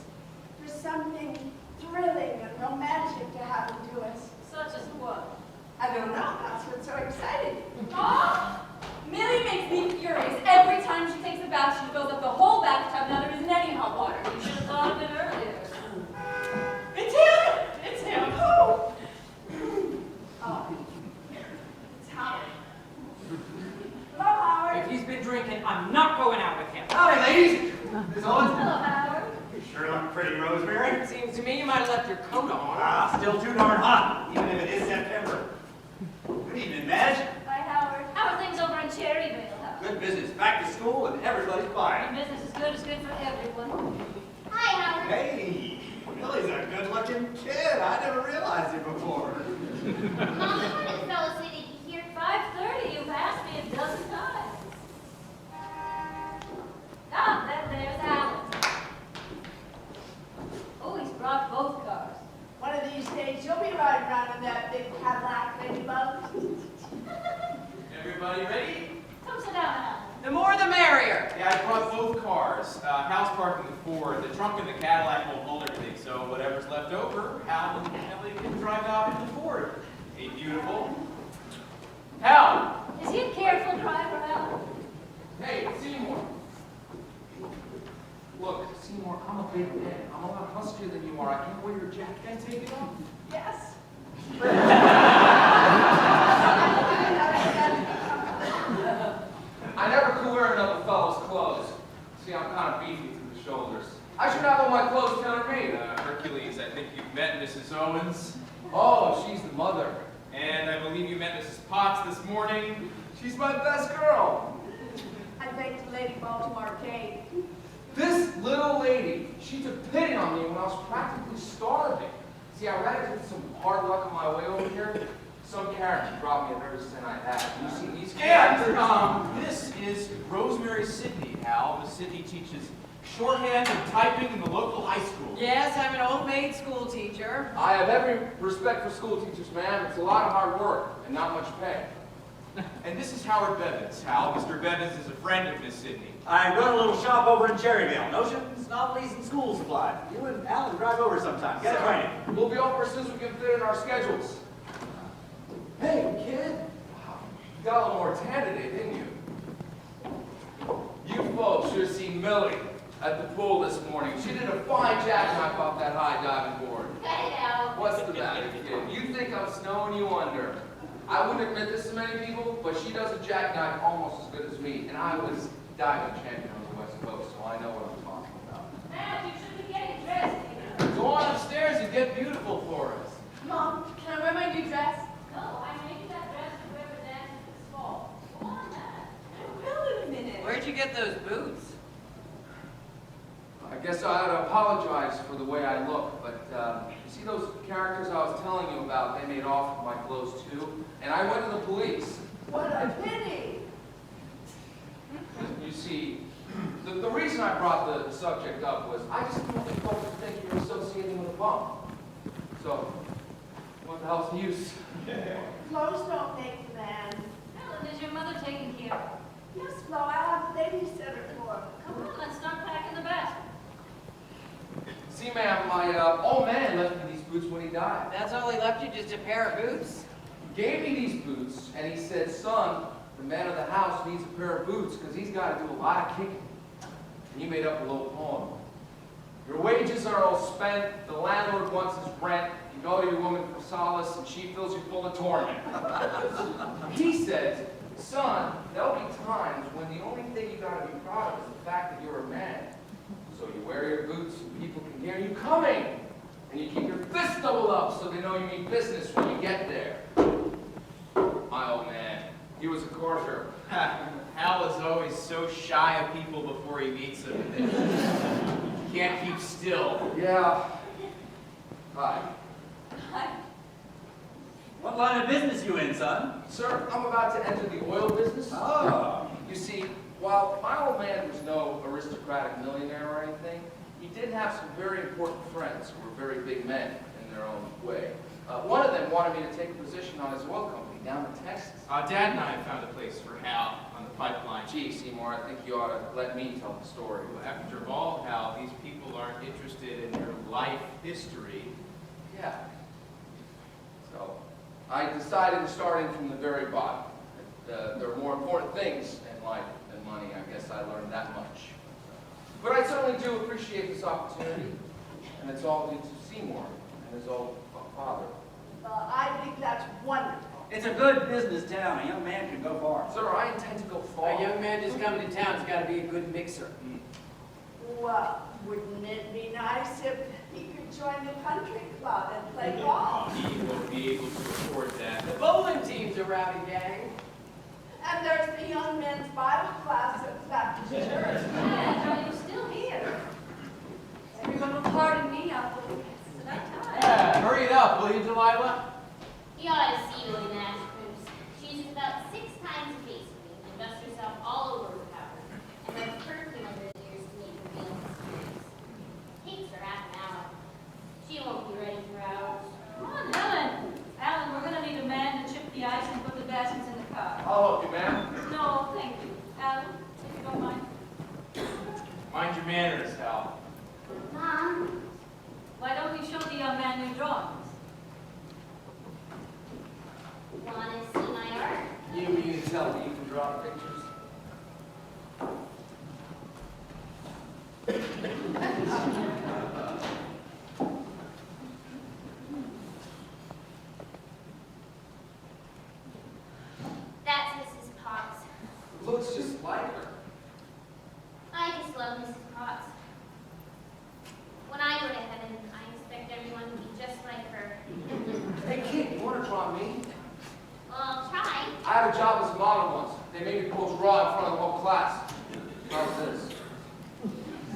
for something thrilling and romantic to happen to us. Such as what? I don't know, that's what's so exciting. Aw! Millie makes me furious. Every time she takes a bath, she fills up the whole bathtub. Now there isn't any hot water. You should have thought of it earlier. It's him! It's him! Oh, it's Howard. Hello, Howard. If he's been drinking, I'm not going out with him. Howdy, ladies. Miss Owens. Hello, Howard. You sure look pretty, Rosemary. Seems to me you might have left your coat on. Ah, still too darn hot, even if it is September. Good evening, Madge. Hi, Howard. How are things over in Cherryvale, Howard? Good business. Back to school and everybody's Your fine. business is good for everyone. Hi, Howard. Hey, Billy's a good-looking kid. I never realized it before. Mom, when did the fellow say they'd be here? 5:30, you've asked me a dozen times. Ah, there's Alan. Oh, he's brought both cars. One of these days, you'll be riding around in that big Cadillac, Ladybug. Everybody ready? Come sit down, Alan. The more the merrier. Yeah, I brought both cars. Hal's parking the Ford. The trunk in the Cadillac won't hold everything, so whatever's left over, Hal and Ellie can drive out in the Ford. Ain't beautiful? Hal! Is he a careful driver, Alan? Hey, Seymour. Look, Seymour, I'm a big man. I'm a lot huskier than you are. I can't wear your jacket and take it off. Yes. I never could wear another fellow's clothes. See, I'm kind of beefy to the shoulders. I should have all my clothes tailor-made. Hercules, I think you've met Mrs. Owens. Oh, she's the mother. And I believe you met Mrs. Potts this morning. She's my best girl. I baked a Lady Baltimore cake. This little lady, she took pity on me when I was practically starving. See, I ran into some hard luck on my way over here. Some character brought me a nervous thing I had. You see these characters? This is Rosemary Sidney, Hal. Miss Sidney teaches shorthand and typing in the local high school. Yes, I'm an old maid school teacher. I have every respect for school teachers, ma'am. It's a lot of hard work and not much pay. And this is Howard Bevins, Hal. Mr. Bevins is a friend of Miss Sidney. I run a little shop over in Cherryvale. Notions, novelties, and school supplies. You and Alan drive over sometime. Get acquainted. We'll be over as soon as we can fit in our schedules. Hey, kid. Wow, you got a little more tan today, didn't you? You folks should have seen Millie at the pool this morning. She did a fine jackknife off that high diving board. Cut it out. What's the matter, kid? You think I'm snowing you under. I wouldn't admit this to many people, but she does a jackknife almost as good as me, and I was diving champion on the West Coast, so I know what I'm talking about. Man, you should be getting dressed here. Go on upstairs and get beautiful for us. Mom, can I wear my new dress? No, I'm making that dress for whoever dances this fall. Go on, Dad. Well, in a minute. Where'd you get those boots? I guess I ought to apologize for the way I look, but you see those characters I was telling you about, they made off with my clothes too, and I went to the police. What a pity. You see, the reason I brought the subject up was I just don't think folks would think you're associating with a bum. So, what the hell's the use? Clothes don't make the man. Helen, is your mother taking care of you? Yes, Flo, I have a babysitter for her. Come on, let's start packing the basket. See, ma'am, my old man left me these boots when he died. That's all he left you, just a pair of boots? He gave me these boots, and he said, son, the man of the house needs a pair of boots because he's got to do a lot of kicking. And he made up a little poem. Your wages are all spent, the landlord wants his rent, you go to your woman for solace, and she fills you full of torment. He says, son, there'll be times when the only thing you got to be proud of is the fact that you're a man. So you wear your boots and people can hear you coming. And you keep your fists doubled up so they know you mean business when you get there. My old man, he was a corker. Hal is always so shy of people before he meets them. He can't keep still. Yeah. Hi. What line of business you in, son? Sir, I'm about to enter the oil business. Oh. You see, while my old man was no aristocratic millionaire or anything, he did have some very important friends who were very big men in their own way. One of them wanted me to take a position on his oil company down in Texas. Dad and I found a place for Hal on the pipeline. Gee, Seymour, I think you ought to let me tell the story. After all, Hal, these people aren't interested in your life history. Yeah. So, I decided to start in from the very bottom. There are more important things in life than money. I guess I learned that much. But I certainly do appreciate this opportunity, and it's all due to Seymour and his old father. I think that's wonderful. It's a good business town. A young man can go far. Sir, I intend to go far. A young man just coming to town's got to be a good mixer. Well, wouldn't it be nice if he could join the country club and play golf? He won't be able to afford that. The bowling team's a rowdy gang. And there's the young men's Bible class at Baptist Church. Yeah, you're still here. Everyone will pardon me, I'll believe it. It's about time. Yeah, hurry it up, will you, Delilah? You ought to see Lily Nash Cruz. She uses about 6 times a day and dusts herself all over with powder. And has perfume under the ears to make her feel mysterious. Takes her half an hour. She won't be ready for hours. Come on, Helen. Alan, we're going to need a man to chip the ice and put the baskets in the car. I'll help you, ma'am. No, thank you. Alan, if you don't mind. Mind your manners, Hal. Mom, Why don't you show the young man your drawings? want to see my art? You mean to tell me you can draw pictures? That's Mrs. Potts. Looks just like her. I just love Mrs. Potts. When I go to heaven, I expect everyone to be just like her. Hey, kid, you want to draw me? Well, I'll try. I had a job as a model once. They made me pose raw in front of the whole class. How's this?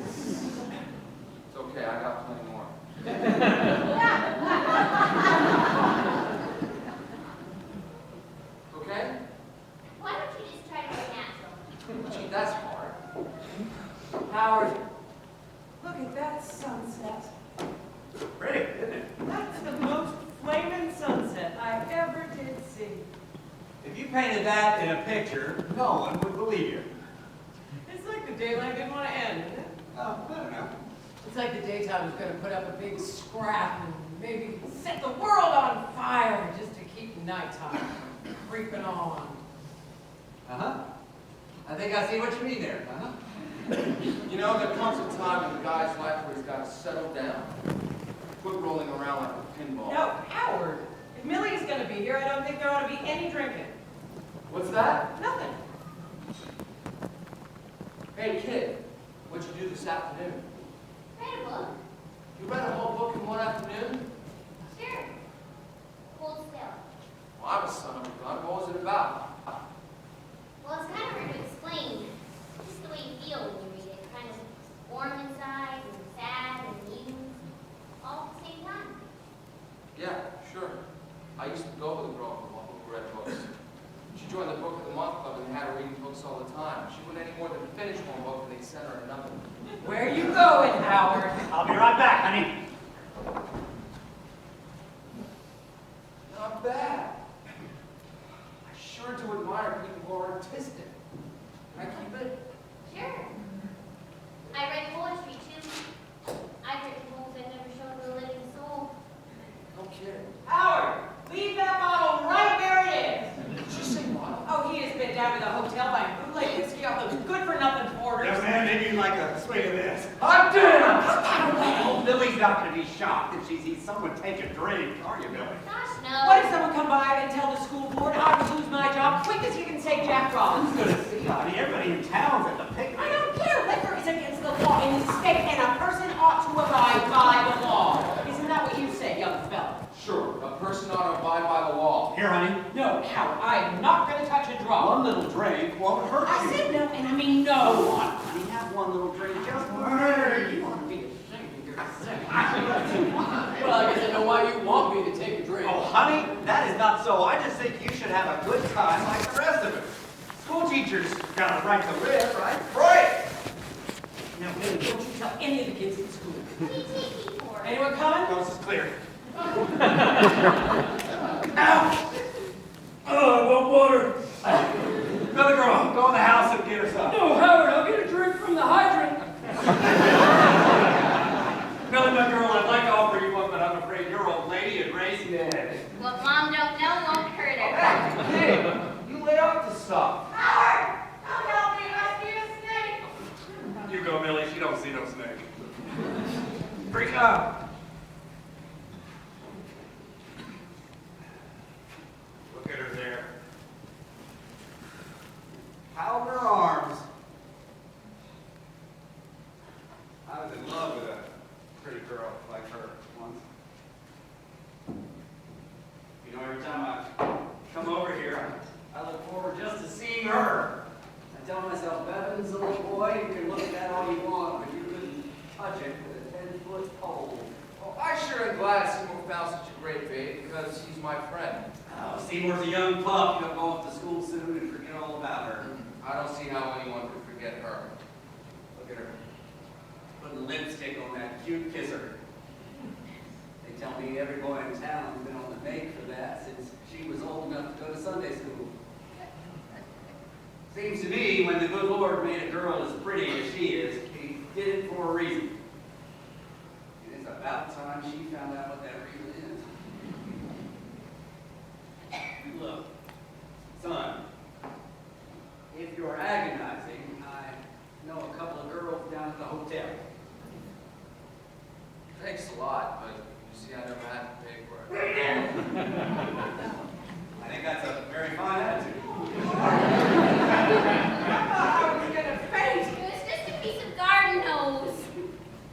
It's okay, I got plenty more. Okay? Why don't you just try to be natural? Gee, that's hard. Howard, look at that sunset. Pretty, isn't it? That's the most flaming sunset I ever did see. If you painted that in a picture, no one would believe you. It's like the daylight didn't want to end, isn't it? Oh, I don't know. It's like the daytime was going to put up a big scrap and maybe set the world on fire just to keep nighttime creeping on. Uh-huh. I think I see what you mean there. Uh-huh. You know, there comes a time in a guy's life where he's got to settle down. Quit rolling around like a pinball. No, Howard, if Millie's going to be here, I don't think there ought to be any drinking. What's that? Nothing. Hey, kid, what'd you do this afternoon? Read a book. You read a whole book in one afternoon? Sure. Hold still. Well, I'm a son of a gun. What was it about? Well, it's kind of hard to explain. Just the way you feel when you read it. Kind of warm inside and sad and amused. All at the same time. Yeah, sure. I used to go with a girl who read books. She joined the Book of the Month Club and had her reading books all the time. She wouldn't any more than finish one book and they'd send her another. Where are you going, Howard? I'll be right back, honey. Not bad. I sure do admire people who are artistic. Can I keep it? Sure. I read poetry too. I've written poems I've never shown to a living soul. No kidding. Howard, leave that bottle right where it is. Did you say model? Oh, he has been down to the hotel buying bootleg whiskey off those good-for-nothing porters. Young man, maybe you'd like a swig of this. I'm damn! Oh, Lily's not going to be shocked if she sees someone take a drink, are you, Billy? Gosh, no. What if someone come by and tell the school board I would lose my job quick as you can say Jack Rollins? Who's going to see, honey? Everybody in town's at the picnic. I don't care. Liquor is against the law in this state, and a person ought to abide by the law. Isn't that what won't hurt I you. said no, and I mean no. Go on, honey, have one little drink just for Hey, me. you want to be ashamed of yourself. Well, I guess I know why you want me to take a drink. Oh, honey, that is not so. I just think you should have a good time like the rest of us. School teachers got a right to live, right? Right! Now, Billy, don't you tell any of the kids at school. What are you taking for? Anyone coming? Coast is clear. Ow! Oh, I want water. Another girl, go in the house and get her some. No, Howard, I'll get a drink from the hydrant. Billy, my girl, I'd like to offer you one, but I'm afraid your old lady is raised dead. What Mom don't know won't hurt her. Hey, you lay off the stuff. Howard, come help me rescue a snake. You go, Millie. She don't see no snake. Freak out. Look at her there. Out in her arms. I was in love with a pretty girl like her once. You know, every time I come over here, I look forward just to seeing her. I tell myself, Bevan's a little boy, you can look at that all you want, but you couldn't touch it with a 10-foot pole. Well, I sure am glad Seymour found such a great bait because he's my friend. Oh, Seymour's a young pup. He'll go off to school soon and forget all about her. I don't see how anyone could forget her. Look at her. Putting lipstick on that cute kisser. They tell me every boy in town has been on the make for that since she was old enough to go to Sunday school. Seems to me when the good Lord made a girl as pretty as she is, he did it for a reason. And it's about time she found out what that reason is. Look, son, if you're agonizing, I know a couple of girls down at the hotel. Thanks a lot, but you see, I never had to pay for it. I think that's a very fine attitude. I was gonna faint. It was just a piece of garden hose.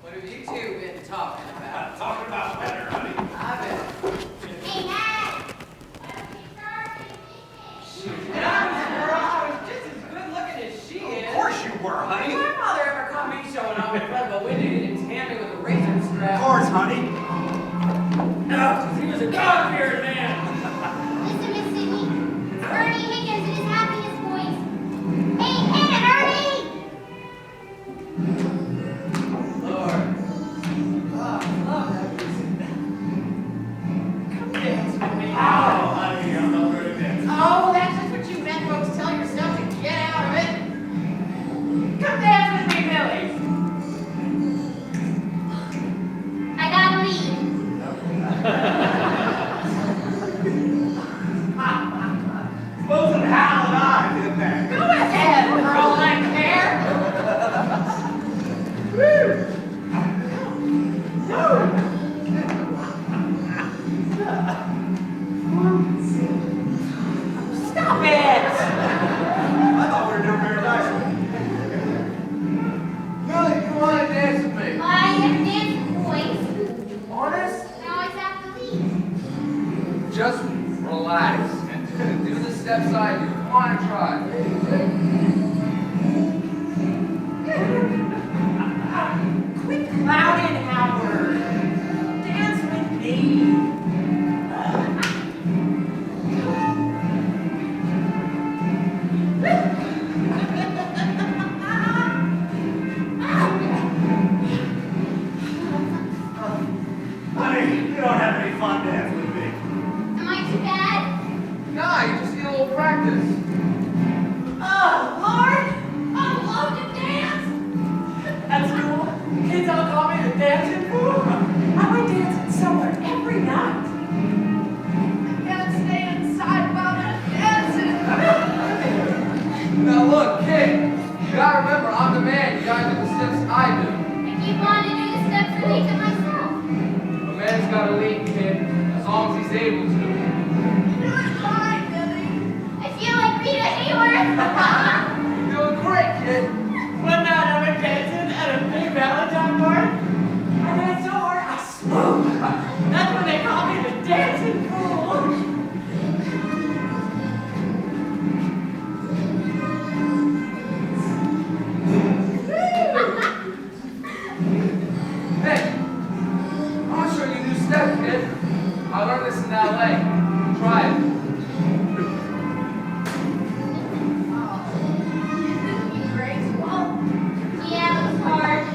What have you two been talking about? Talking about better, honey. I've been. Hey, Dad! Why don't you start picnic? And I was just as good looking as she is. Of course you were, honey. My father ever caught me showing off in front of a window and didn't hand me with a razor strap. Of course, honey. No, 'cause he was a God-fearing man. Listen, Miss Sydney. It's Ernie Higgins in his happiest voice. Hey, hit it, Ernie! Lord. Oh, love that music. Come dance with me. Oh, honey, I'm not going to dance. Oh, that's just what you men folks tell yourself to get out of it. Come dance with me, Millie. I gotta leave. Supposing Hal and I did that. Go ahead, for all I care. Stop it! I thought we were doing very nicely. Billy, you want to dance with me? I have dancing voice. Honest? I always have to leave. Just relax and do the steps I do. Come on and try. Quit clowning, Howard. Dance with me. Honey, you don't have any fun dancing with me. Am I too bad? Nah, you just need a little practice. Oh, Lord. I love to dance. At school, kids all call me the dancing fool. I went dancing somewhere every night. I gotta stay inside while they're dancing. Now look, kid, you gotta remember, I'm the man. You gotta do the steps I do. I keep wanting to do the steps and make it myself. A man's gotta lead, kid, as long as he's able to. You're doing fine, Billy. I feel like Rita Hayworth. You're doing great, kid. One night I went dancing at a big Valentine party. I danced so hard I smoked. That's when they call me the dancing fool. learned this in LA. Try it. Yeah, it was hard.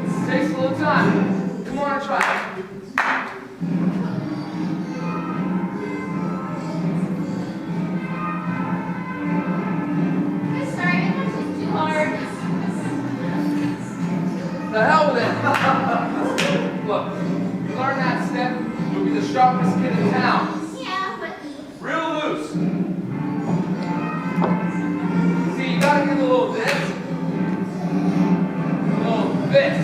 It takes a little time. Come on and try it. I'm sorry, it was just too hard. The hell with it. Look, you learn that step, you'll be the sharpest kid in town. Yeah, but Real loose. See, you gotta get a little this. A little this.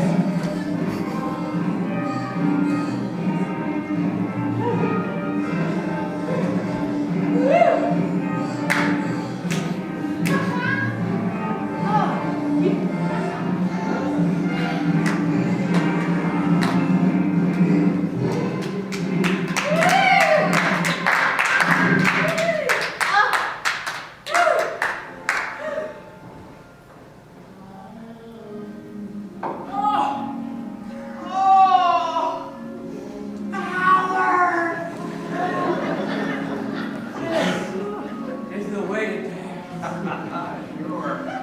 Is the way to dance. Sure. yeah,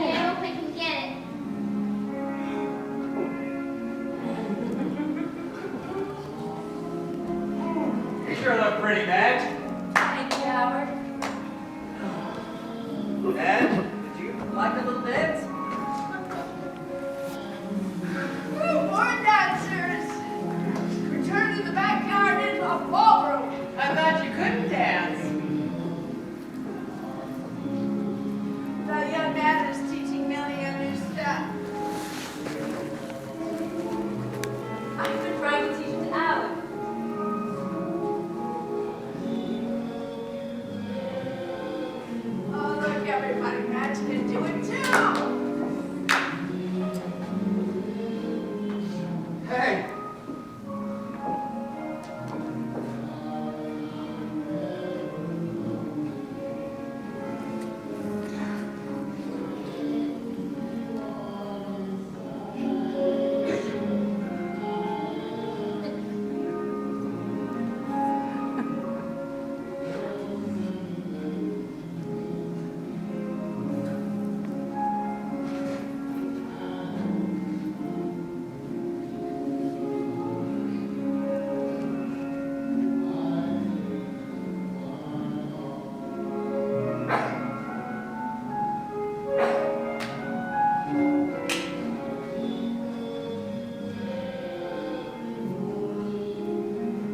I hope I can get it. You sure look pretty, Madge. Thank you, Howard. Madge, did you like a little dance? Woo, more dancers! Return to the backyard into a ballroom. I thought you couldn't dance. The young man is teaching Millie a new step. I've been trying to teach it to Alan. Oh, look, everybody, Madge can do it too. Hey.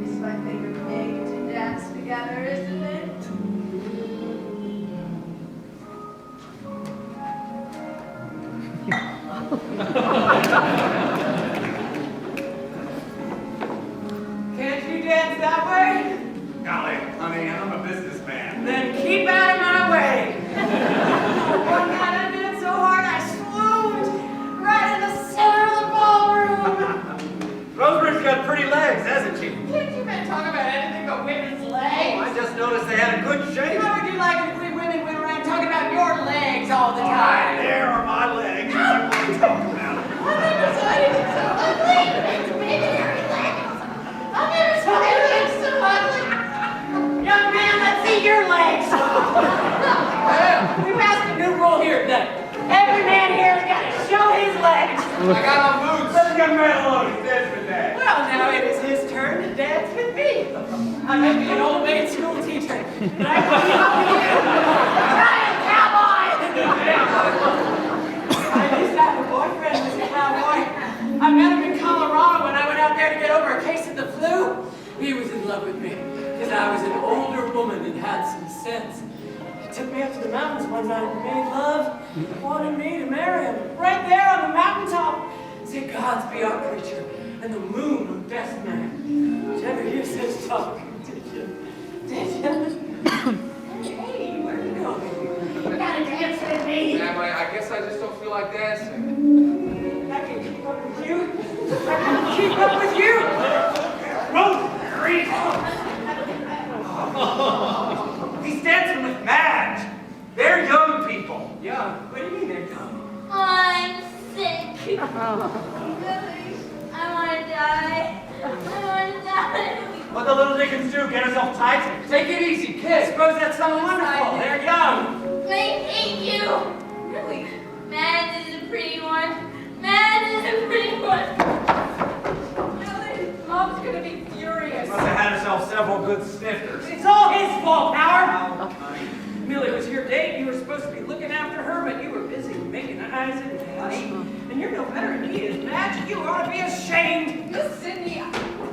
It's my favorite thing to dance together, isn't it? Can't you dance that way? Golly, honey, I'm a businessman. Then keep out of my way. One night I danced so hard I swooned right in the center of the ballroom. Rosemary's got pretty legs, hasn't she? Can't you men talk about anything but women's Oh, legs? I just noticed they had a good shape. How would you like if we women went around talking about your legs all the All right, time? there are my legs. You want to talk about it. I've never saw anything so ugly. It's baby hairy legs. I've never saw anything so ugly. Young man, let's see your legs. We passed a new rule here today. Every man here has got to show his legs. I got on boots. Let the young man alone. He's dancing with Dad. Well, now it is his turn to dance with me. I may be an old maid school teacher, but I will keep up with you. Ryan, cowboy! I used to have a boyfriend who was a cowboy. I met him in Colorado when I went out there to get over a case of the flu. He was in love with me because I was an older woman and had some sense. He took me up to the mountains one night and made love. Wanted me to marry him right there on the mountaintop. Said, God's be our preacher and the moon of best man. Did you ever hear such talk? Did you? Did you? Hey, where are you going? You gotta dance with me. Yeah, but I guess I just don't feel like dancing. I can keep up with you. I can keep up with you. Rosemary! He's dancing with Madge. They're young people. Yeah, what do you mean they're young? I'm sick. Millie. I want to die. I want to die. Well, what the little dickens do, get herself tight. Take it easy, I kid. suppose that's something wonderful. They're young. I hate you. Really? Mads is a pretty one. Mads is a pretty one. Really? Mom's gonna be furious. Must have had herself several good snifters. It's all his fault, Howard. Millie was your date. You were supposed to be looking after her, but you were busy making eyes at me, honey. And you're no better than he is, Madge. You ought to be ashamed. Miss Sydney,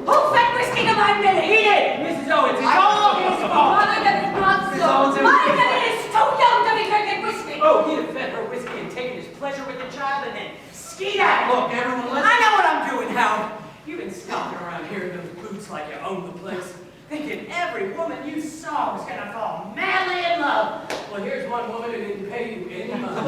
Who fed whiskey to my Millie? He did, Mrs. Owens. It's all his fault. Mother, that is not Mrs. so. Owens, My Millie is too young to be drinking whiskey. Oh, he'd have fed her whiskey and taken his pleasure with the child and then skied out. Look, everyone, let's... I know what I'm doing, Howard. You've been stomping around here in those boots like you own the place, thinking every woman you saw was gonna fall madly in love. Well, here's one woman who didn't pay you any money.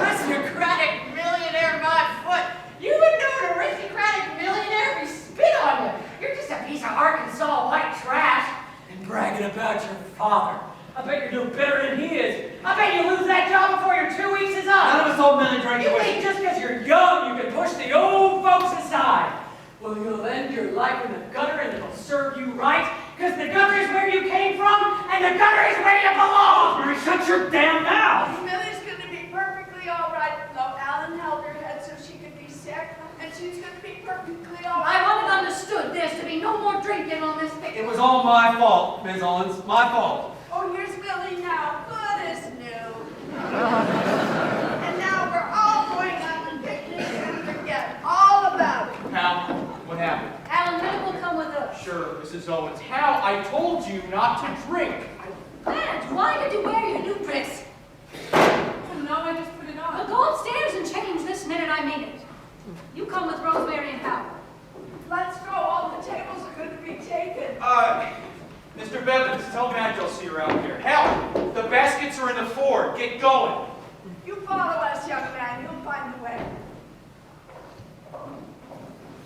Aristocratic millionaire by foot. You would know an aristocratic millionaire if he spit on you. You're just a piece of Arkansas white trash. And bragging about your father. I bet you're no better than he is. I bet you lose that job before your 2 weeks is up. None of us old men drink You whiskey. think just because you're young, you can push the old folks aside? Well, you'll end your life in the gutter and it'll serve you right, because the gutter is where you came from, and the gutter is where you belong! Mary, shut your damn mouth! Millie's gonna be perfectly all right, though. Alan held her head so she could be sick, and she's gonna be perfectly all right. I want it understood there's to be no more drinking on this picnic. It was all my fault, Ms. Owens. My fault. Oh, here's Millie now, good as new. And now we're all going on the picnic and forget all about it. Hal, what happened? Alan, Millie will come with us. Sure, Mrs. Owens. Hal, I told you not to drink. Mads, why did you wear your new dress? Oh, no, I just put it on. Well, go upstairs and change this minute I mean it. You come with Rosemary and Howard. Let's go, all the tables are gonna be taken. Mr. Bevins, tell Madge I'll see her out here. Hal, the baskets are in the Ford. Get going. You follow us, young man, you'll find the way.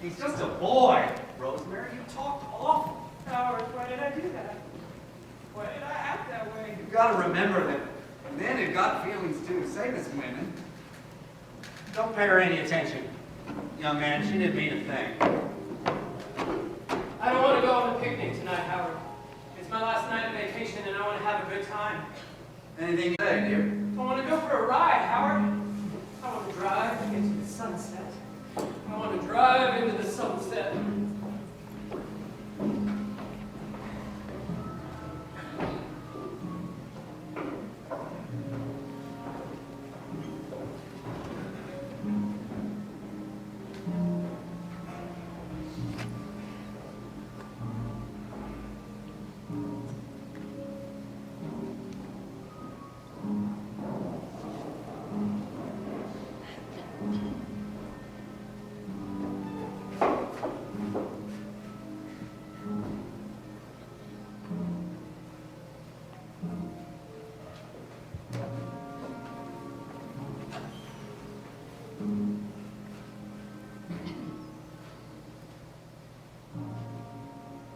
He's just a boy. Rosemary, you talked awful. Howard, why did I do that? Why did I act that way? You've got to remember that men have got feelings too, same as women. Don't pay her any attention, young man. She didn't mean a thing. I don't want to go on the picnic tonight, Howard. It's my last night of vacation and I want to have a good time. Anything you say, dear? I want to go for a ride, Howard. I want to drive into the sunset. I want to drive into the sunset.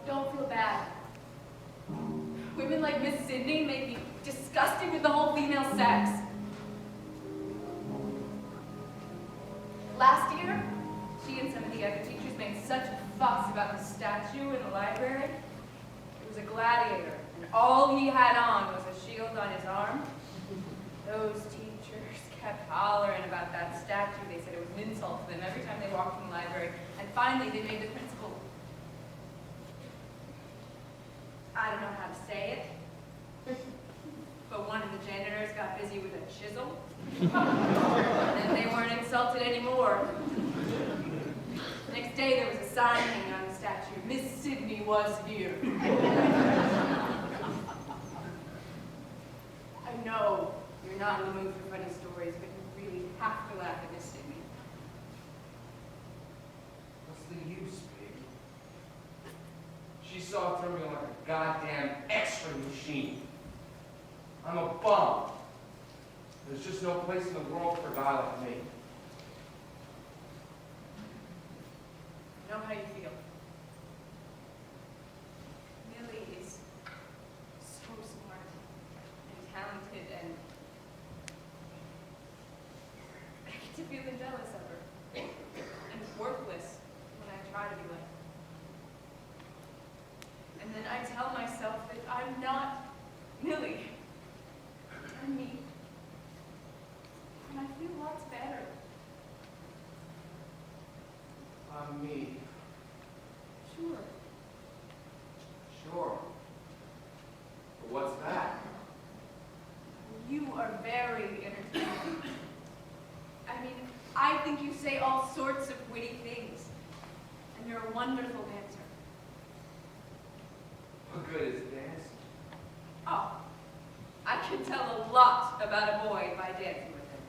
Don't feel bad. Women like Miss Sydney make me disgusted with the whole female sex. Last year, she and some of the other teachers made such a fuss about the statue in the library. It was a gladiator, and all he had on was a shield on his arm. Those teachers kept hollering about that statue. They said it was an insult to them every time they walked in the library. And finally, they made the principal, I don't know how to say it, but one of the janitors got busy with a chisel, and then they weren't insulted anymore. The next day there was a sign hanging on the statue, Miss Sydney was here. I know you're not in the mood for funny stories, but you really have to laugh at Miss Sydney. What's the use, baby? She saw through me like a goddamn X-ray machine. I'm a bum. There's just no place in the world for a guy like me. I know how you feel. Millie is so smart and talented, and I get to feeling jealous of her and worthless when I try to be like her. And then I tell myself that I'm not Millie. I'm me. And I feel lots better. I'm me. Sure. Sure. But what's that? You are very entertaining. I mean, I think you say all sorts of witty things. And you're a wonderful dancer. What good is dance? Oh, I can tell a lot about a boy by dancing with him.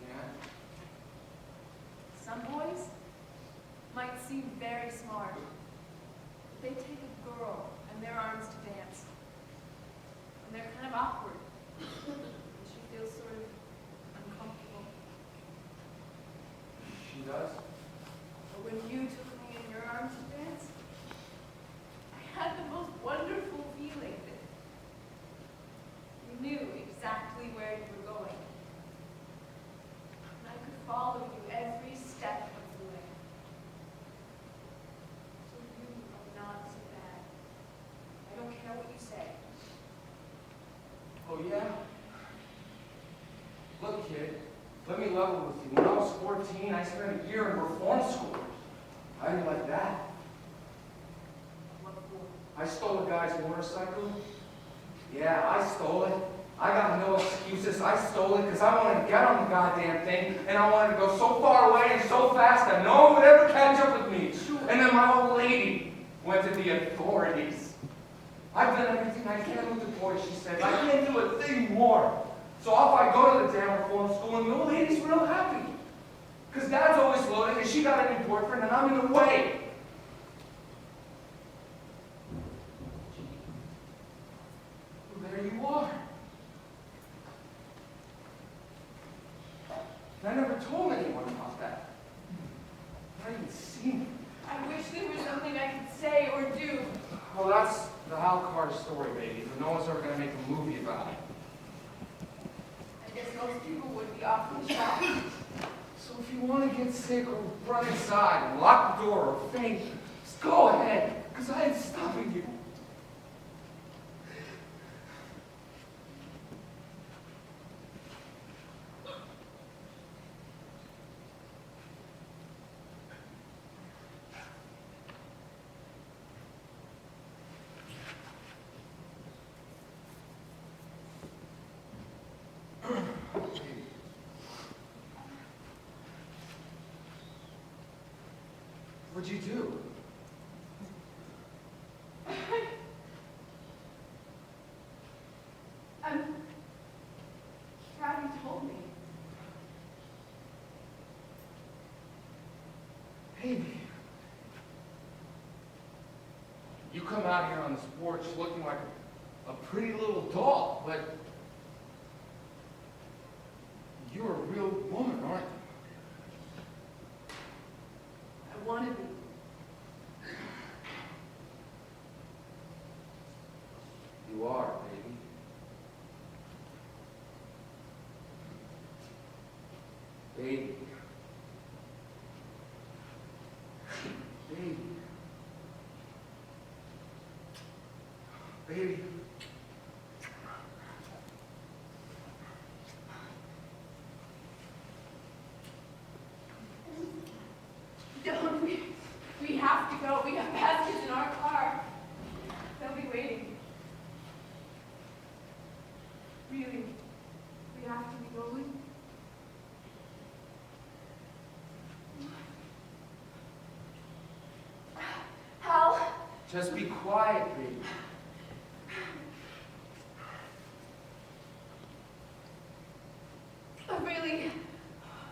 Yeah? Some boys might seem very smart, but they take a girl in their arms to dance. And they're kind of awkward. And she feels sort of uncomfortable. She does? But when you took me in your arms to dance, I had the most wonderful feeling that you knew exactly where you were going. And I could follow you every step of the way. So you are not so bad. I don't care what you say. Oh, yeah? Look, kid, let me level with you. When I was 14, I spent a year in reform school. How do you like that? What for? I stole a guy's motorcycle. Yeah, I stole it. I got no excuses. I stole it because I wanted to get on the goddamn thing, and I wanted to go so far away and so fast that no one would ever catch up with me. And then my old lady went to the authorities. I've done everything I can with the boy, she said. I can't do a thing more. So off I go to the damn reform school, and the old lady's real happy. Because Dad's always loaded, and she got a new boyfriend, and I'm in the way. Well, there you are. And I never told anyone about that. Not even seen it. I wish there was something I could say or do. Well, that's the Hal Carter story, baby, but no one's ever going to make a movie about it. I guess most people would be awfully shocked. So if you want to get sick or run inside and lock the door or faint, just go ahead, because I ain't stopping you. What'd you do? Robbie told me. Baby. You come out here on this porch looking like a pretty little doll, but you're a real woman, aren't you? I want to be. You are, baby. Baby. Baby. Baby. Don't we have to go. We have baskets in our car. They'll be waiting. Really, we have to be going. Hal. Just be quiet, baby. Really,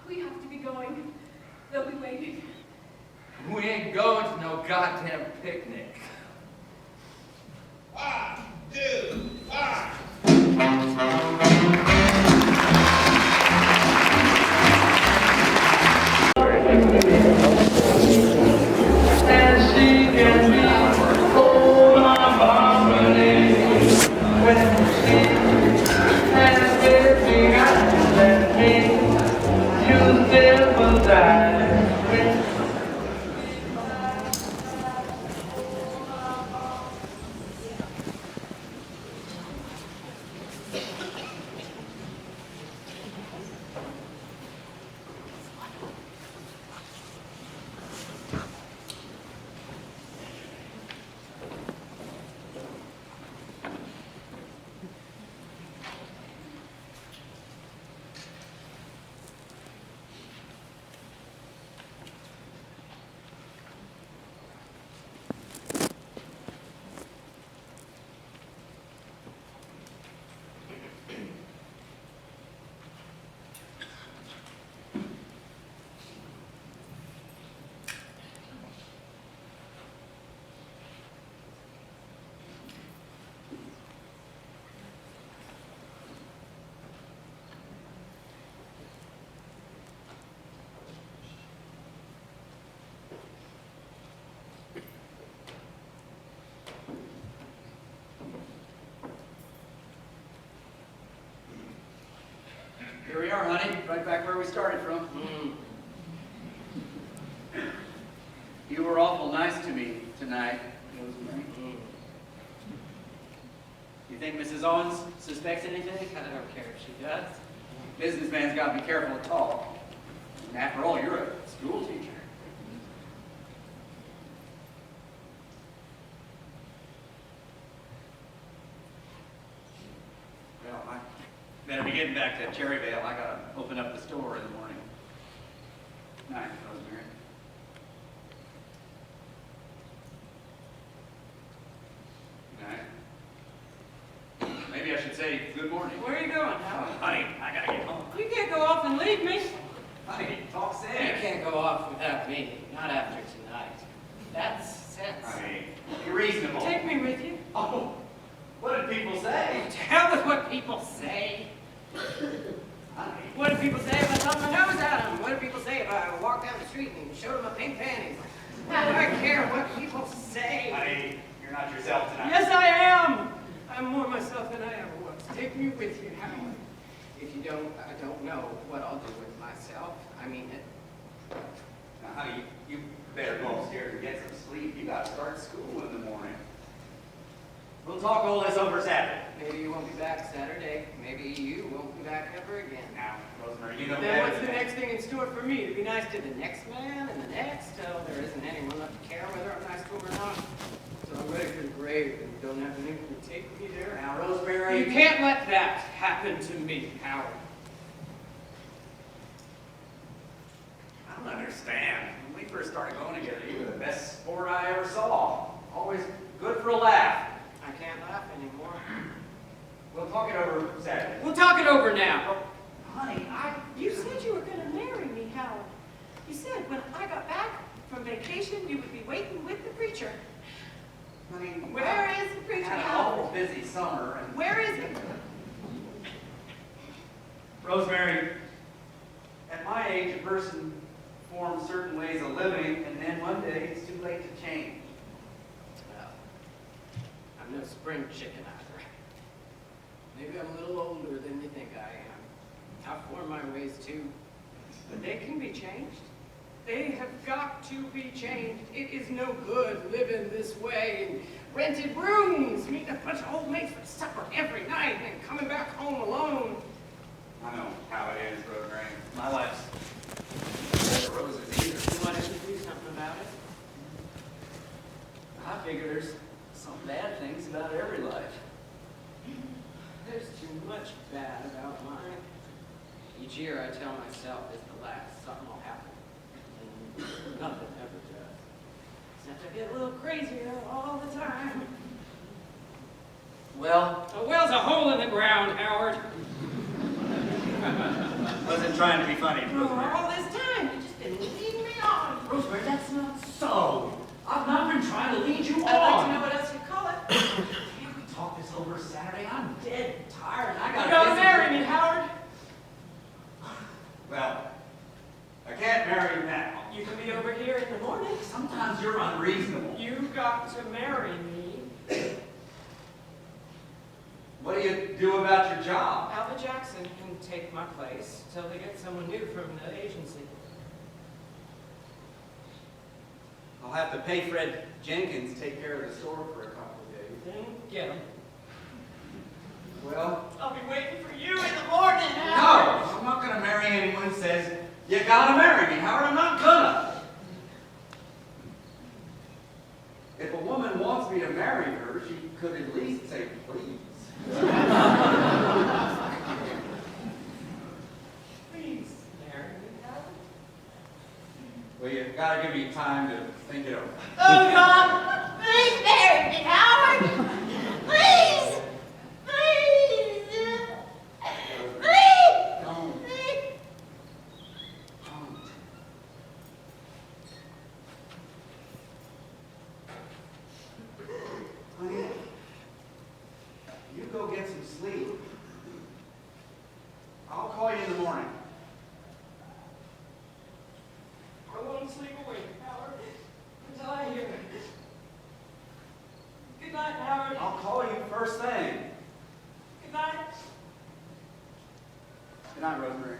we have to be going. They'll be waiting. We ain't going to no goddamn picnic. 1, 2, 5. And she can be oh my harmony when she has everything I let me. You still will die. right back where we started from. You were awful nice to me tonight, Rosemary. You think Mrs. Owens suspects anything? I don't care if she does. Businessman's got to be careful to talk. And after all, you're a school teacher. Well, I better be getting back to Cherryvale. I gotta open up the store in the morning. Night, Rosemary. Night. Maybe I should say good morning. Where are you going, Howard? Honey, I gotta get home. You can't go off and leave me. Honey, talk You sense. can't go off without me. Not after tonight. That's sense. Honey, be reasonable. Take me with you. Oh, what did people say? Hell with what people say. Honey. What do people say if I thumb my nose at them? What do people say if I walk down the street and show them my pink panties? Why do I care what people say? Honey, you're not yourself tonight. Yes, I am. I'm more myself than I ever was. Take me with you, Howard. If you don't, I don't know what I'll do with myself. I mean it. Now, honey, you better go upstairs and get some sleep. You gotta start school in the morning. We'll talk all this over Saturday. Maybe you won't be back Saturday. Maybe you won't be back ever again. Now, Rosemary, you know Then better what's than the that. next thing in store for me? To be nice to the next man and the next till there isn't anyone left to care whether I'm nice to him or not. So I'm ready for the grave and don't have anyone to take me there. Now, Rosemary. You can't let that happen to me, Howard. I don't understand. When we first started going together, you were the best sport I ever saw. Always good for a laugh. I can't laugh anymore. We'll talk it over Saturday. We'll talk it over now. Honey, You said you were going to marry me, Howard. You said when I got back from vacation, you would be waiting with the preacher. honey, Where is the preacher, had an Howard? awful busy summer. And Where is he? Rosemary, at my age, a person forms certain ways of living, and then one day it's too late to change. Well, I'm no spring chicken either. Maybe I'm a little older than you think I am. I've formed my ways too. But they can be changed. They have got to be changed. It is no good living this way in rented rooms, meeting a bunch of old mates for supper every night and coming back home alone. I know how it is, Rosemary. My life's no roses either. You want to do something about it? I figure there's some bad things about every life. There's too much bad about mine. Each year I tell myself it's the last, something will happen. And nothing ever does. Except I get a little crazier all the time. Well, A well's a hole in the ground, Howard. wasn't trying to be funny, Rosemary. All this time, you've just been leading me on. Rosemary, that's not so. I've not been trying to lead you I'd like on. to know what else you call it. Can't we talk this over Saturday? I'm dead tired and I You got gotta marry me, Howard. Well, I can't marry you now. You can be over here in the morning. Sometimes you're unreasonable. You got to marry me. What do you do about your job? Alva Jackson can take my place till they get someone new from the agency. I'll have to pay Fred Jenkins to take care of the store for a couple of days. Then get him. Well, I'll be waiting for you in the morning, no, Howard. I'm not going to marry anyone who says, you gotta marry me, Howard. I'm not gonna. If a woman wants me to marry her, she could at least say, please. Please marry me, Howard. Well, you gotta give me time to think it over. Oh, God, please marry me, Howard. Please. Please. Please. Don't. Please. Don't. Honey, you go get some sleep. I'll call you in the morning. I won't sleep awake, Howard, until I hear it. Good night, Howard. I'll call you first thing. Good night. Good night, Rosemary.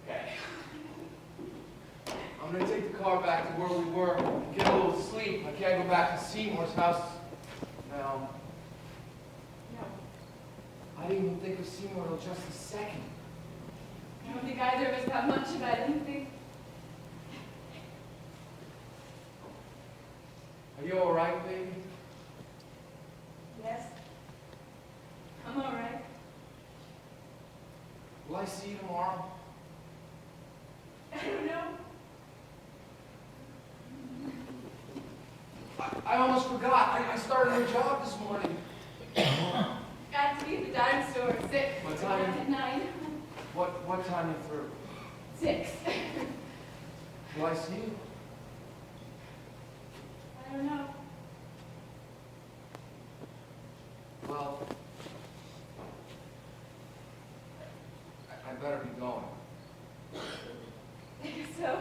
Okay. I'm gonna take the car back to where we were, get a little sleep. I can't go back to Seymour's house now. No, I didn't even think of Seymour till just a second. I don't think either of us thought much about anything. Are you all right, baby? Yes, I'm all right. Will I see you tomorrow? I don't know. I almost forgot. I started a new job this morning. Got to be at the dime store at 6. What time? At 9. What time are you through? 6. Will I see you? I don't know. Well, I better be going. So,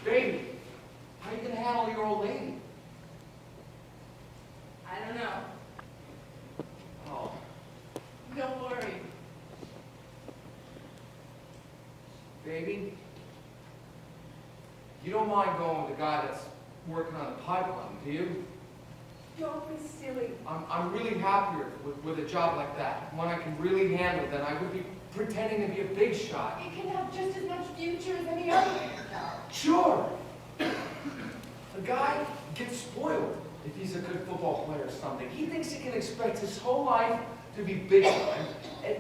Baby, how are you gonna handle your old lady? I don't know. Oh, Don't worry. baby, you don't mind going with the guy that's working on the pipeline, do you? Don't be silly. I'm really happier with a job like that, one I can really handle than I would be pretending to be a big shot. It can have just as much future as any other job. Sure. A guy gets spoiled if he's a good football player or something. He thinks he can expect his whole life to be big time. And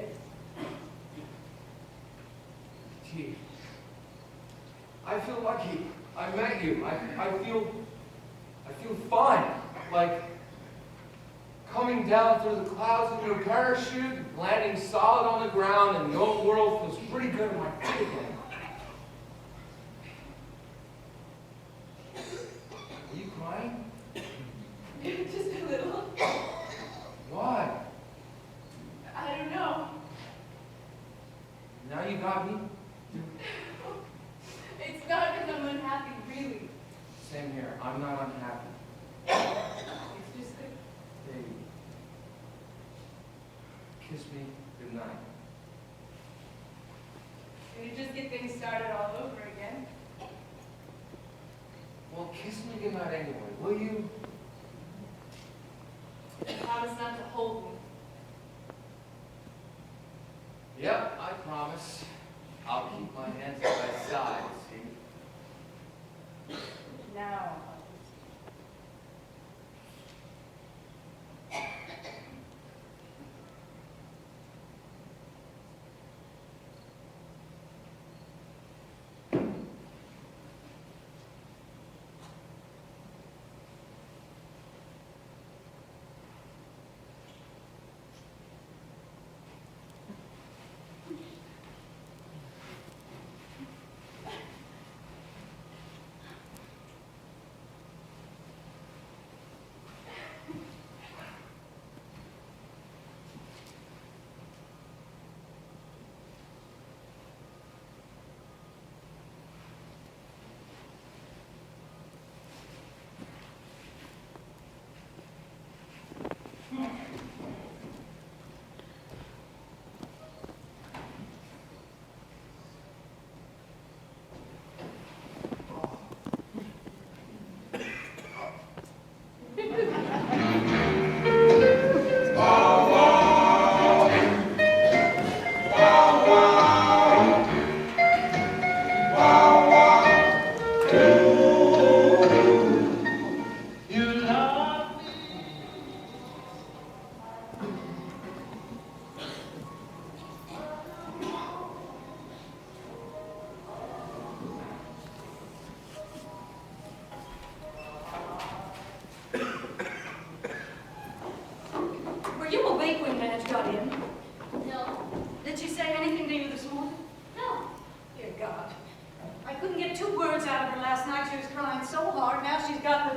gee, I feel lucky I met you. I feel fine. Like coming down through the clouds in your parachute, landing solid on the ground, and the old world feels pretty good in my feet again. Are you crying? Just a little. Why? I don't know. Now you got me? It's not because I'm unhappy, really. Same here. I'm not unhappy. It's just that Baby. Kiss me goodnight. we just get things started all over again. Well, kiss me goodnight anyway, will you? Promise not to hold me. Yep, I promise. I'll keep my hands at my side, see? Now.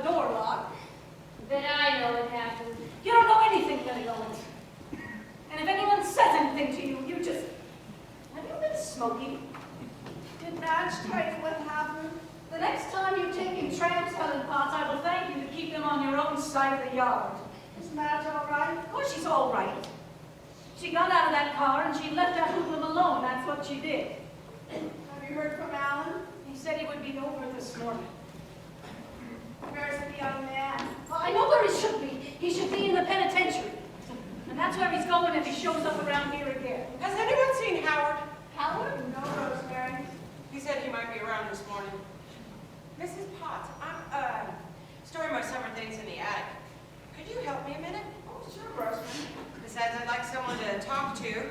door locked. But I know what happened. You don't know anything, Millie Owens. And if anyone says anything to you, you just... Have you been smoking? Did Madge tell you what happened? The next time you take in tramps, Helen Potts, I will thank you to keep them on your own side of the yard. Is Madge all right? Of course she's all right. She got out of that car and she left that hoodlum alone. That's what she did. Have you heard from Alan? He said he would be over this morning. Where's the young man? Well, I know where he should be. He should be in the penitentiary. And that's where he's going if he shows up around here again. Has anyone seen Howard? Howard? No, Rosemary. He said he might be around this morning. Mrs. Potts, I'm storing my summer things in the attic. Could you help me a minute? Oh, sure, Rosemary. Besides, I'd like someone to talk to.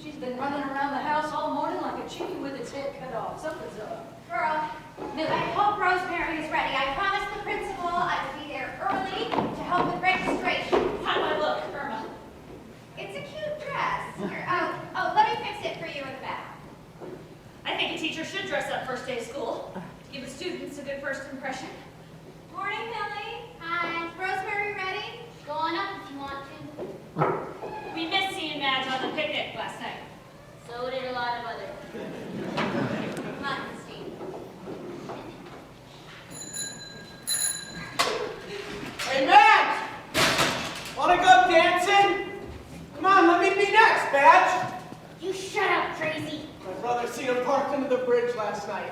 She's been running around the house all morning like a chicken with its head cut off. Something's up. Girl, I hope Rosemary is ready. I promised the principal I would be there early to help with registration. How do I look, Irma? It's a cute dress. Oh, let me fix it for you in the back. I think a teacher should dress up first day of school. Give the students a good first impression. Morning, Millie. Hi. Is Rosemary ready? Go on up if you want to. We missed seeing Madge on the picnic last night. So did a lot of other. Come on, Christine. Hey, Madge! Wanna go dancing? Come on, let me be next, Madge! You shut up, Tracy. My brother seen him parked under the bridge last night.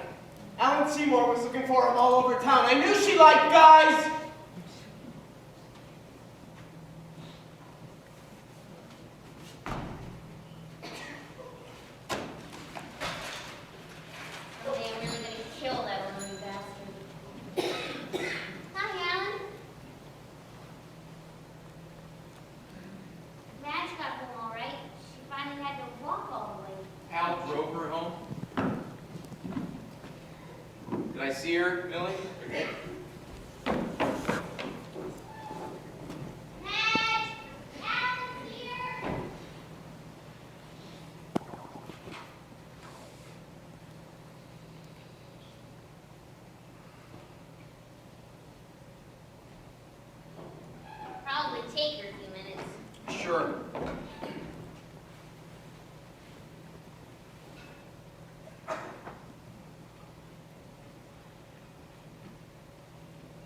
Alan Seymour was looking for him all over town. I knew she liked guys! Someday I'm really gonna kill that annoying bastard. Hi, Alan. Madge got home all right. She finally had to walk all the way. Hal drove her home. Did I see her, Millie? Madge! Alan's here! Probably take her a few minutes. Sure.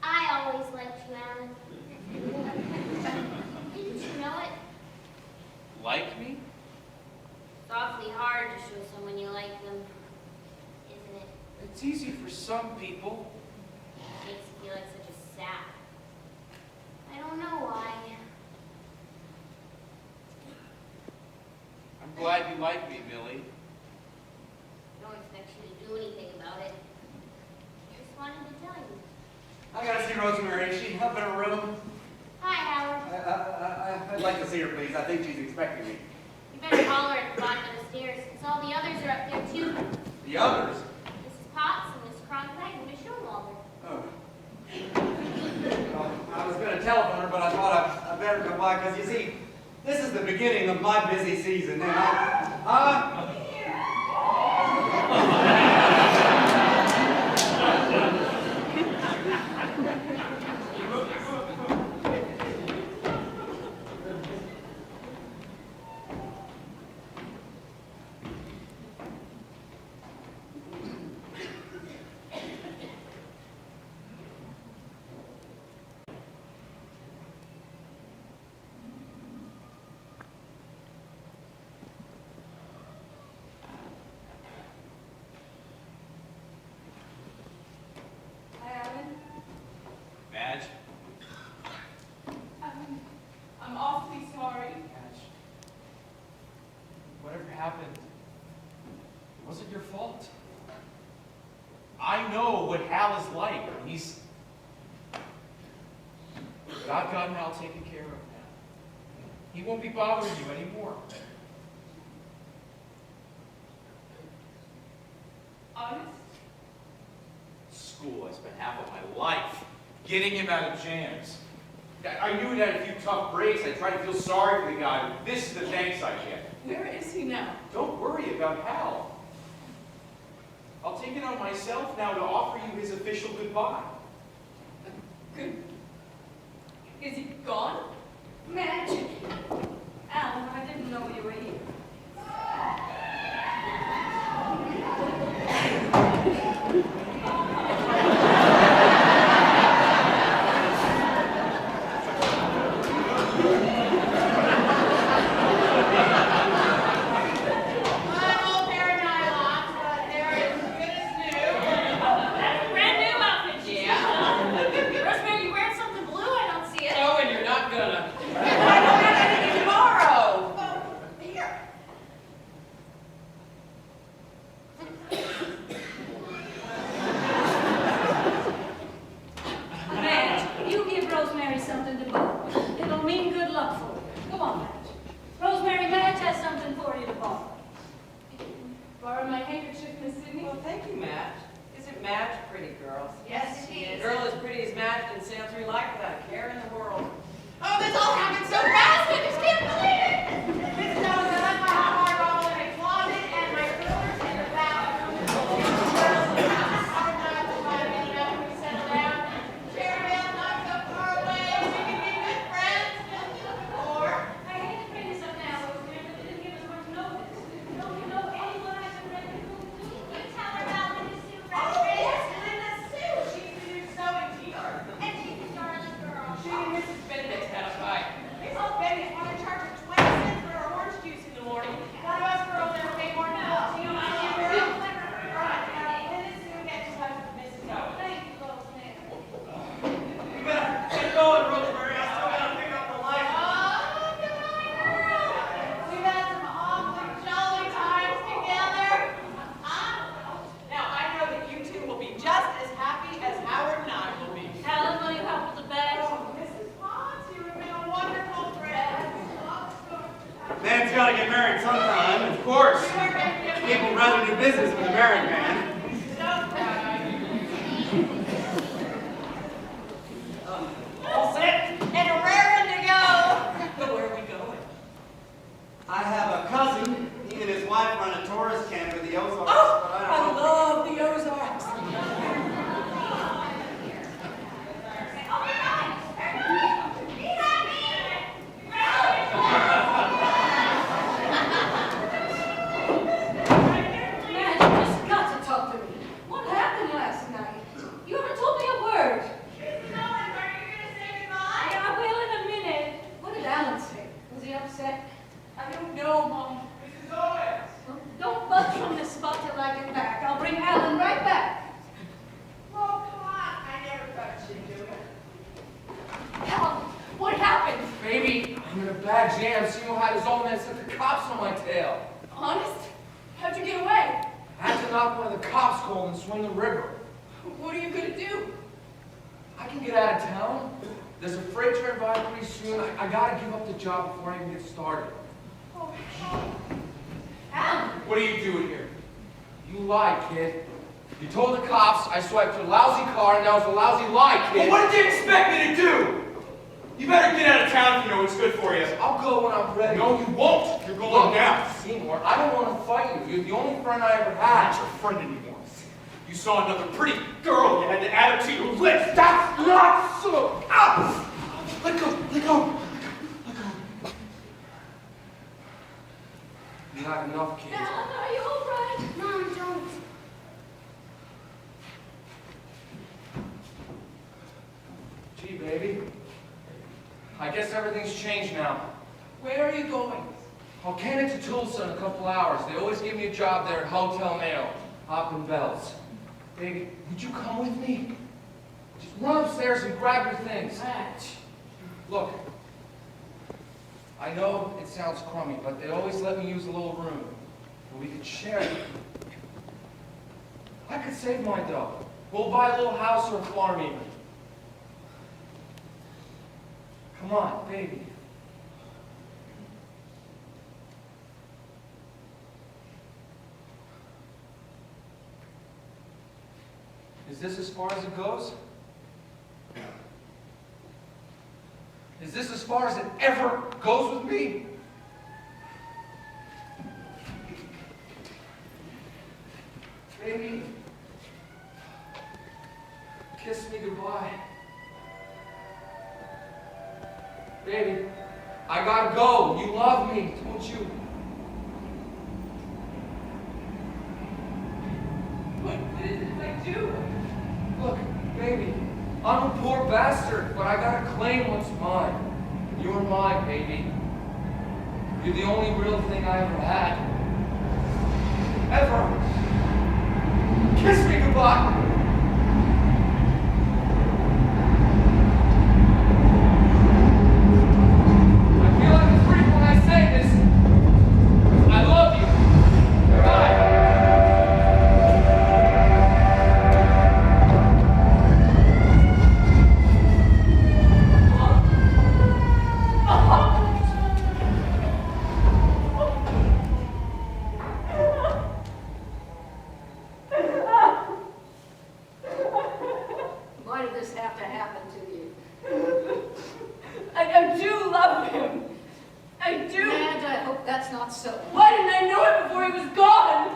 I always liked you, Alan. Didn't you know it? Like me? It's awfully hard to show someone you like them, isn't it? It's easy for some people. It makes you feel like such a sap. I don't know why. I'm glad you like me, Millie. I don't expect you to do anything about it. Just wanted to tell you. I gotta see Rosemary. Is she up in her room? Hi, Howard. I'd like to see her, please. I think she's expecting me. You better call her at the bottom of the stairs, because all the others are up there too. The others? Mrs. Potts and Miss Cronkite and Miss Schonwalder. Oh. Well, I was gonna telephone her, but I thought I better come by, because you see, this is the beginning of my busy season, and Hi, Alan. Madge? I'm awfully sorry. Madge. Whatever happened, it wasn't your fault. I know what Hal is like. He's... But I've got Hal taken care of now. He won't be bothering you anymore. Honest? School, I spent half of my life getting him out of jams. I knew he had a few tough breaks. I tried to feel sorry for the guy, but this is the thanks I get. Where is he now? Don't worry about Hal. I'll take it on myself now to offer you his official goodbye. Is he gone? Magic. Alan, I didn't know you were here. Brand new outfit, yeah. Rosemary, you wearing something blue? I don't see it. Oh, and you're not gonna. I don't have anything tomorrow. Here. Madge, you give Rosemary something to borrow. It'll mean good luck for her. Come on, Madge. Rosemary, Madge has something for you to borrow. Borrow my handkerchief, Miss Sydney? Well, thank you, Madge. Isn't Madge a pretty girl? Yes, she A is. girl as pretty as Madge can sail through life without a care in the world. Oh, this all happened so fast, I just can't believe it. Mrs. Jones, I left my hot water bottle in a closet and my rulers in the bathroom. Cherrydale, not so far away. We can be good friends. Or I hate to bring this up now, Rosemary, but they didn't give us much notice. Don't you know anyone I should recommend? You tell her about Linda Sue oh yes, Linda Sue. She's the new sewing teacher. and she's a darling girl. She and Mrs. Benedict had a fight. Mrs. Benedict wanted to charge her 20 cents for her orange juice in the morning. One of us girls never paid more than $12. You know, I give her a Linda Sue get in touch with Mrs. Owen. Thank you, Rosemary. You better get going, Rosemary. I still gotta pick up the light. We've had some awfully jolly times together. Now, I know that you two will be just as happy as Howard and I will be. Alan, will you help with the bag? Oh, Mrs. Potts, you have been a wonderful friend. Man's gotta get married sometime, of course. People rather do business with a married man. All set and raring to go. But where are we going? I have a cousin. He and his wife run a tourist camp in the Ozarks, Oh, but I I don't know. love the Ozarks. Madge, you just got to talk to me. What happened last night? You haven't told me a word. Mrs. Owens, are you going to say goodbye? Yeah, I will in a minute. What did Alan say? Was he upset? I don't know, Mom. Mrs. Owens. Well, don't budge from this spot till I get back. I'll bring Alan right back. Oh, come on. I never thought she'd do it. Alan, what happened? Baby, I'm in a bad jam. Seymour had his old man set the cops on my tail. Honest? How'd you get away? I had to knock one of the cops cold and swim the river. What are you gonna do? I can get out of town. There's a freight train by pretty soon. I gotta give up the job before I even get started. Oh, Alan! What are you doing here? You lied, kid. You told the cops I swiped your lousy car, and that was a lousy lie, kid. Well, what did you expect me to do? You better get out of town if you know what's good for you. I'll go when I'm ready. No, you won't. You're going Look, now. Seymour, I don't want to fight you. You're the only friend I ever I'm had. not your friend anymore. You saw another pretty girl. You had to add her to your list. That's not so. Ow! Let go. Let go. You have enough, kid. Alan, are you all right? Mom, don't. Gee, baby. I guess everything's changed now. Where are you going? I'll can it to Tulsa in a couple hours. They always give me a job there at Hotel Mail, Hoppin' Bells. Baby, would you come with me? Just run upstairs and grab your things. Look, I know it sounds crummy, but they always let me use a little room. And we could share it. I could save my dough. We'll buy a little house or a farm even. Come on, baby. Is this as far as it goes? Is this as far as it ever goes with me? Baby, kiss me goodbye. Baby, I gotta go. You love me, don't you? What did I do? Look, baby, I'm a poor bastard, but I gotta claim what's mine. You're mine, baby. You're the only real thing I ever had. Ever. Kiss me goodbye. I feel like a freak when I say this. I love you. Goodbye. Why did this have to happen to you? I do love him. I do. And I hope that's not so. Why didn't I know it before he was gone?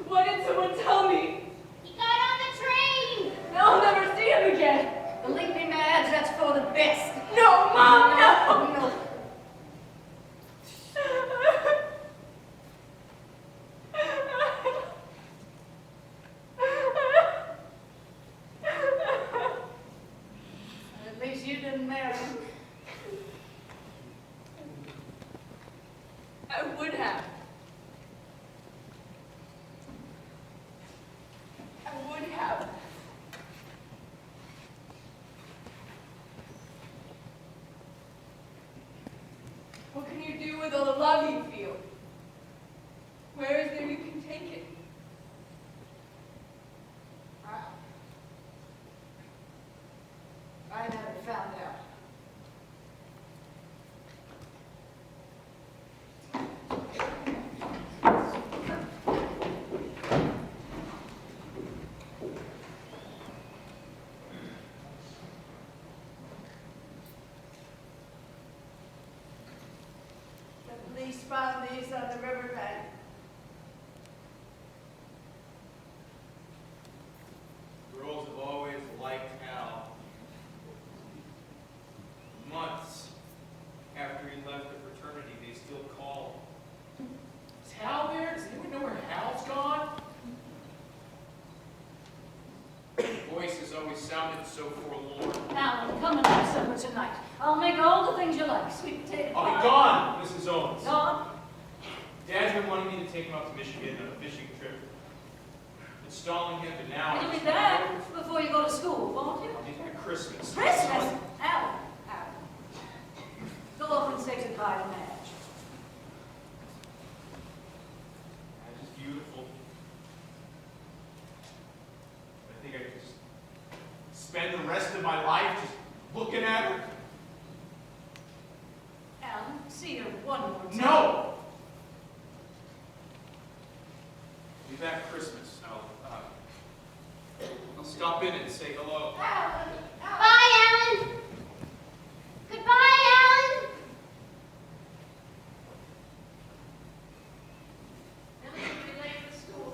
Why didn't someone tell me? He got on the train! I'll never see him again. Believe me, Madge, that's for the best. No, Mom, no. No. At least you didn't marry him. I would have. I would have. What can you do with all the love you feel? Where is there you can take it? I never found out. The police found these on the riverbank. Girls have always liked Al. Months after he left the fraternity, they still call. Is Hal there? Does anyone know where Hal's gone? His voice has always sounded so forlorn. Alan, come and have supper tonight. I'll make all the things you like. Sweet potato pie. I'll be gone, Mrs. Owens. Gone? Dad's been wanting me to take him up to Michigan on a fishing trip. Been stalling him, but now You'll be back before you go to school, won't you? I'll be back Christmas. Christmas? Alan, go over and say goodbye to Madge. Madge is beautiful. I think I could just spend the rest of my life just looking at her. Alan, see her one more time. No! Be back Christmas. I'll stop in and say hello. Bye, Alan! Goodbye, Alan! Now you'll be late for school.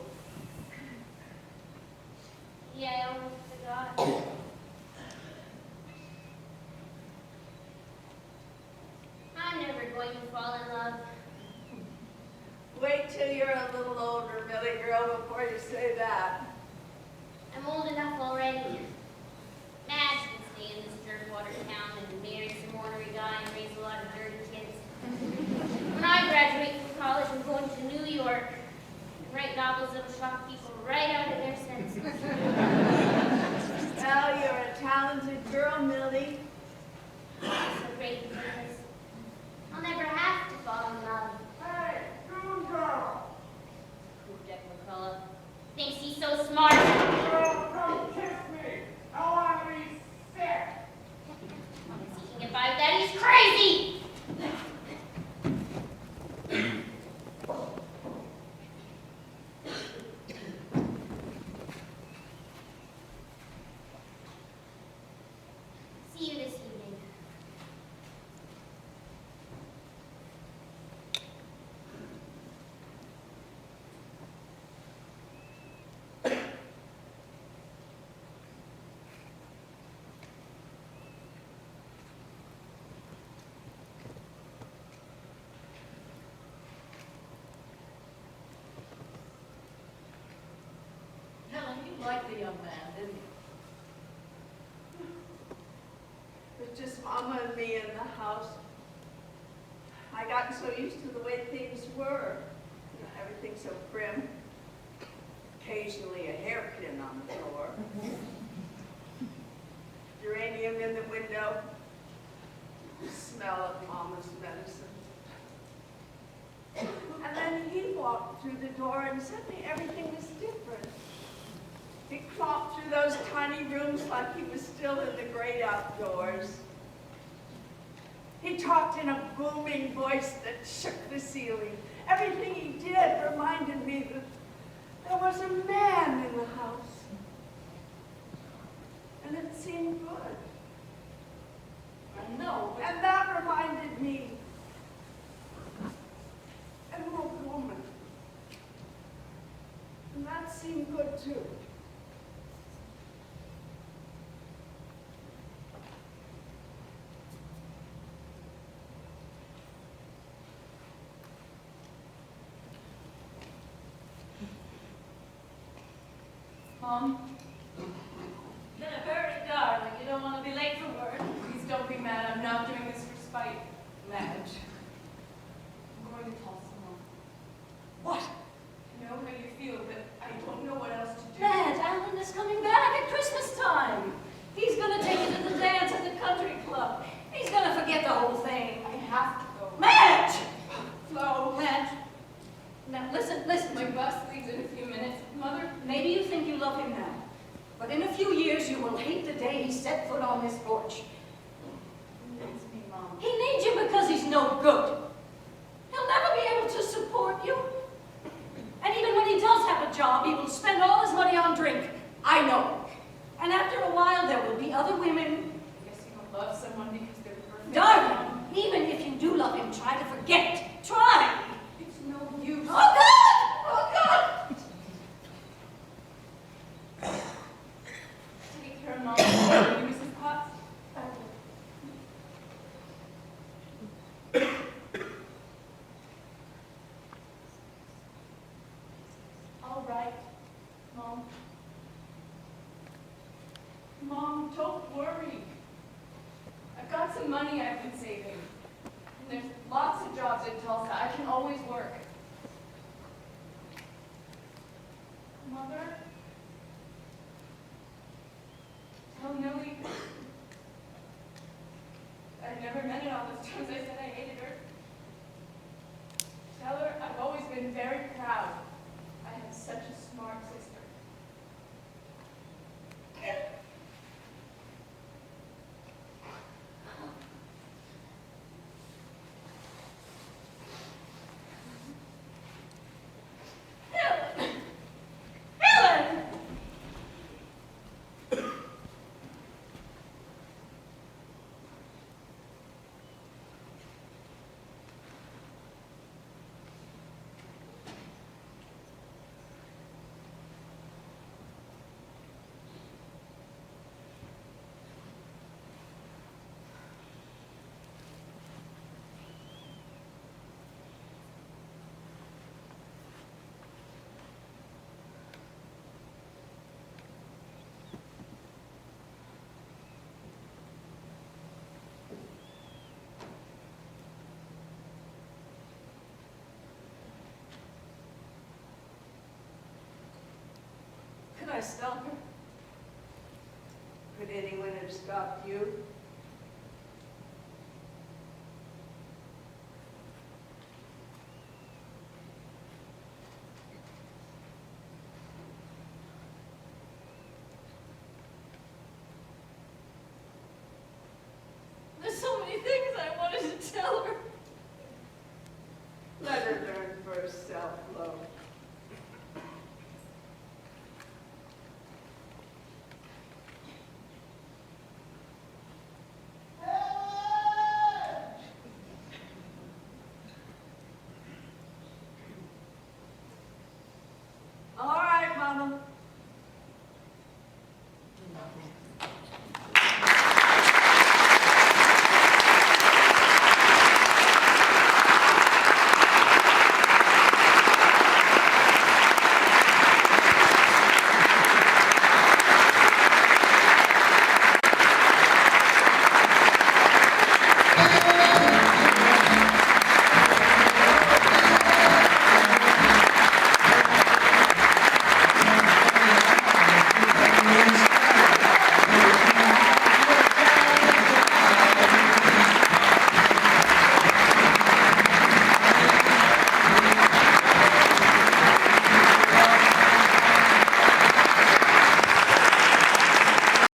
Yeah, I almost forgot. I'm never going to fall in love. Wait till you're a little older, Millie girl, before you say that. I'm old enough already. Madge can stay in this jerkwater town and marry some ornery guy and raise a lot of dirty kids. When I graduate from college, I'm going to New York and write novels that'll shock people right out of their senses. Well, you're a talented girl, Millie. So great in business. I'll never have to fall in love. Hey, good girl. Who Jack McCullough thinks he's so smart. Girl, come kiss me. I want to be sick. He can get by with that. He's crazy. liked the young man, didn't he? It was just Mama and me in the house. I got so used to the way things were. You know, everything so prim. Occasionally a hairpin on the floor. Geranium in the window. The smell of Mama's medicine. And then he walked through the door and suddenly everything was different. He clomped through those tiny rooms like he was still in the great outdoors. He talked in a booming voice that shook the ceiling. Everything he did reminded me that there was a man in the house. And it seemed good. I know, And that reminded me of a woman. And that seemed good too. Mom, Been a very darling. You don't want to be late for work. please don't be mad. I'm not doing this for spite, Madge. I'm going to tell someone. What? I know how you feel, but I don't know what else to do. Madge, Alan is coming back at Christmas time. He's going to take you to the dance at the country club. He's going to forget the whole thing. I have to go. Madge! Flo, Madge. Now, listen. my bus leaves in a few minutes. Mother, Maybe you think you love him now, but in a few years you will hate the day he set foot on this porch. needs me, Mom. He needs you because he's no good. He'll never be able to support you. And even when he does have a job, he will spend all his money on drink. I know. And after a while, there will be other women. I guess you don't love someone because they're perfect. Darling, even if you do love him, try to forget it. Try. It's no use. Oh, God! Oh, God! Take care of Mom. Mrs. Potts. All right, Mom. Mom, don't worry. I've got some money I've been saving. And there's lots of jobs in Tulsa. I can always work. Mother? Tell Millie I never meant it on those times I said I hated her. Tell her I've always been very proud. I had such a smart sister. Helen! Could I stop her? Could anyone have stopped you? There's so many things I wanted to tell her. Let her learn for herself, Flo.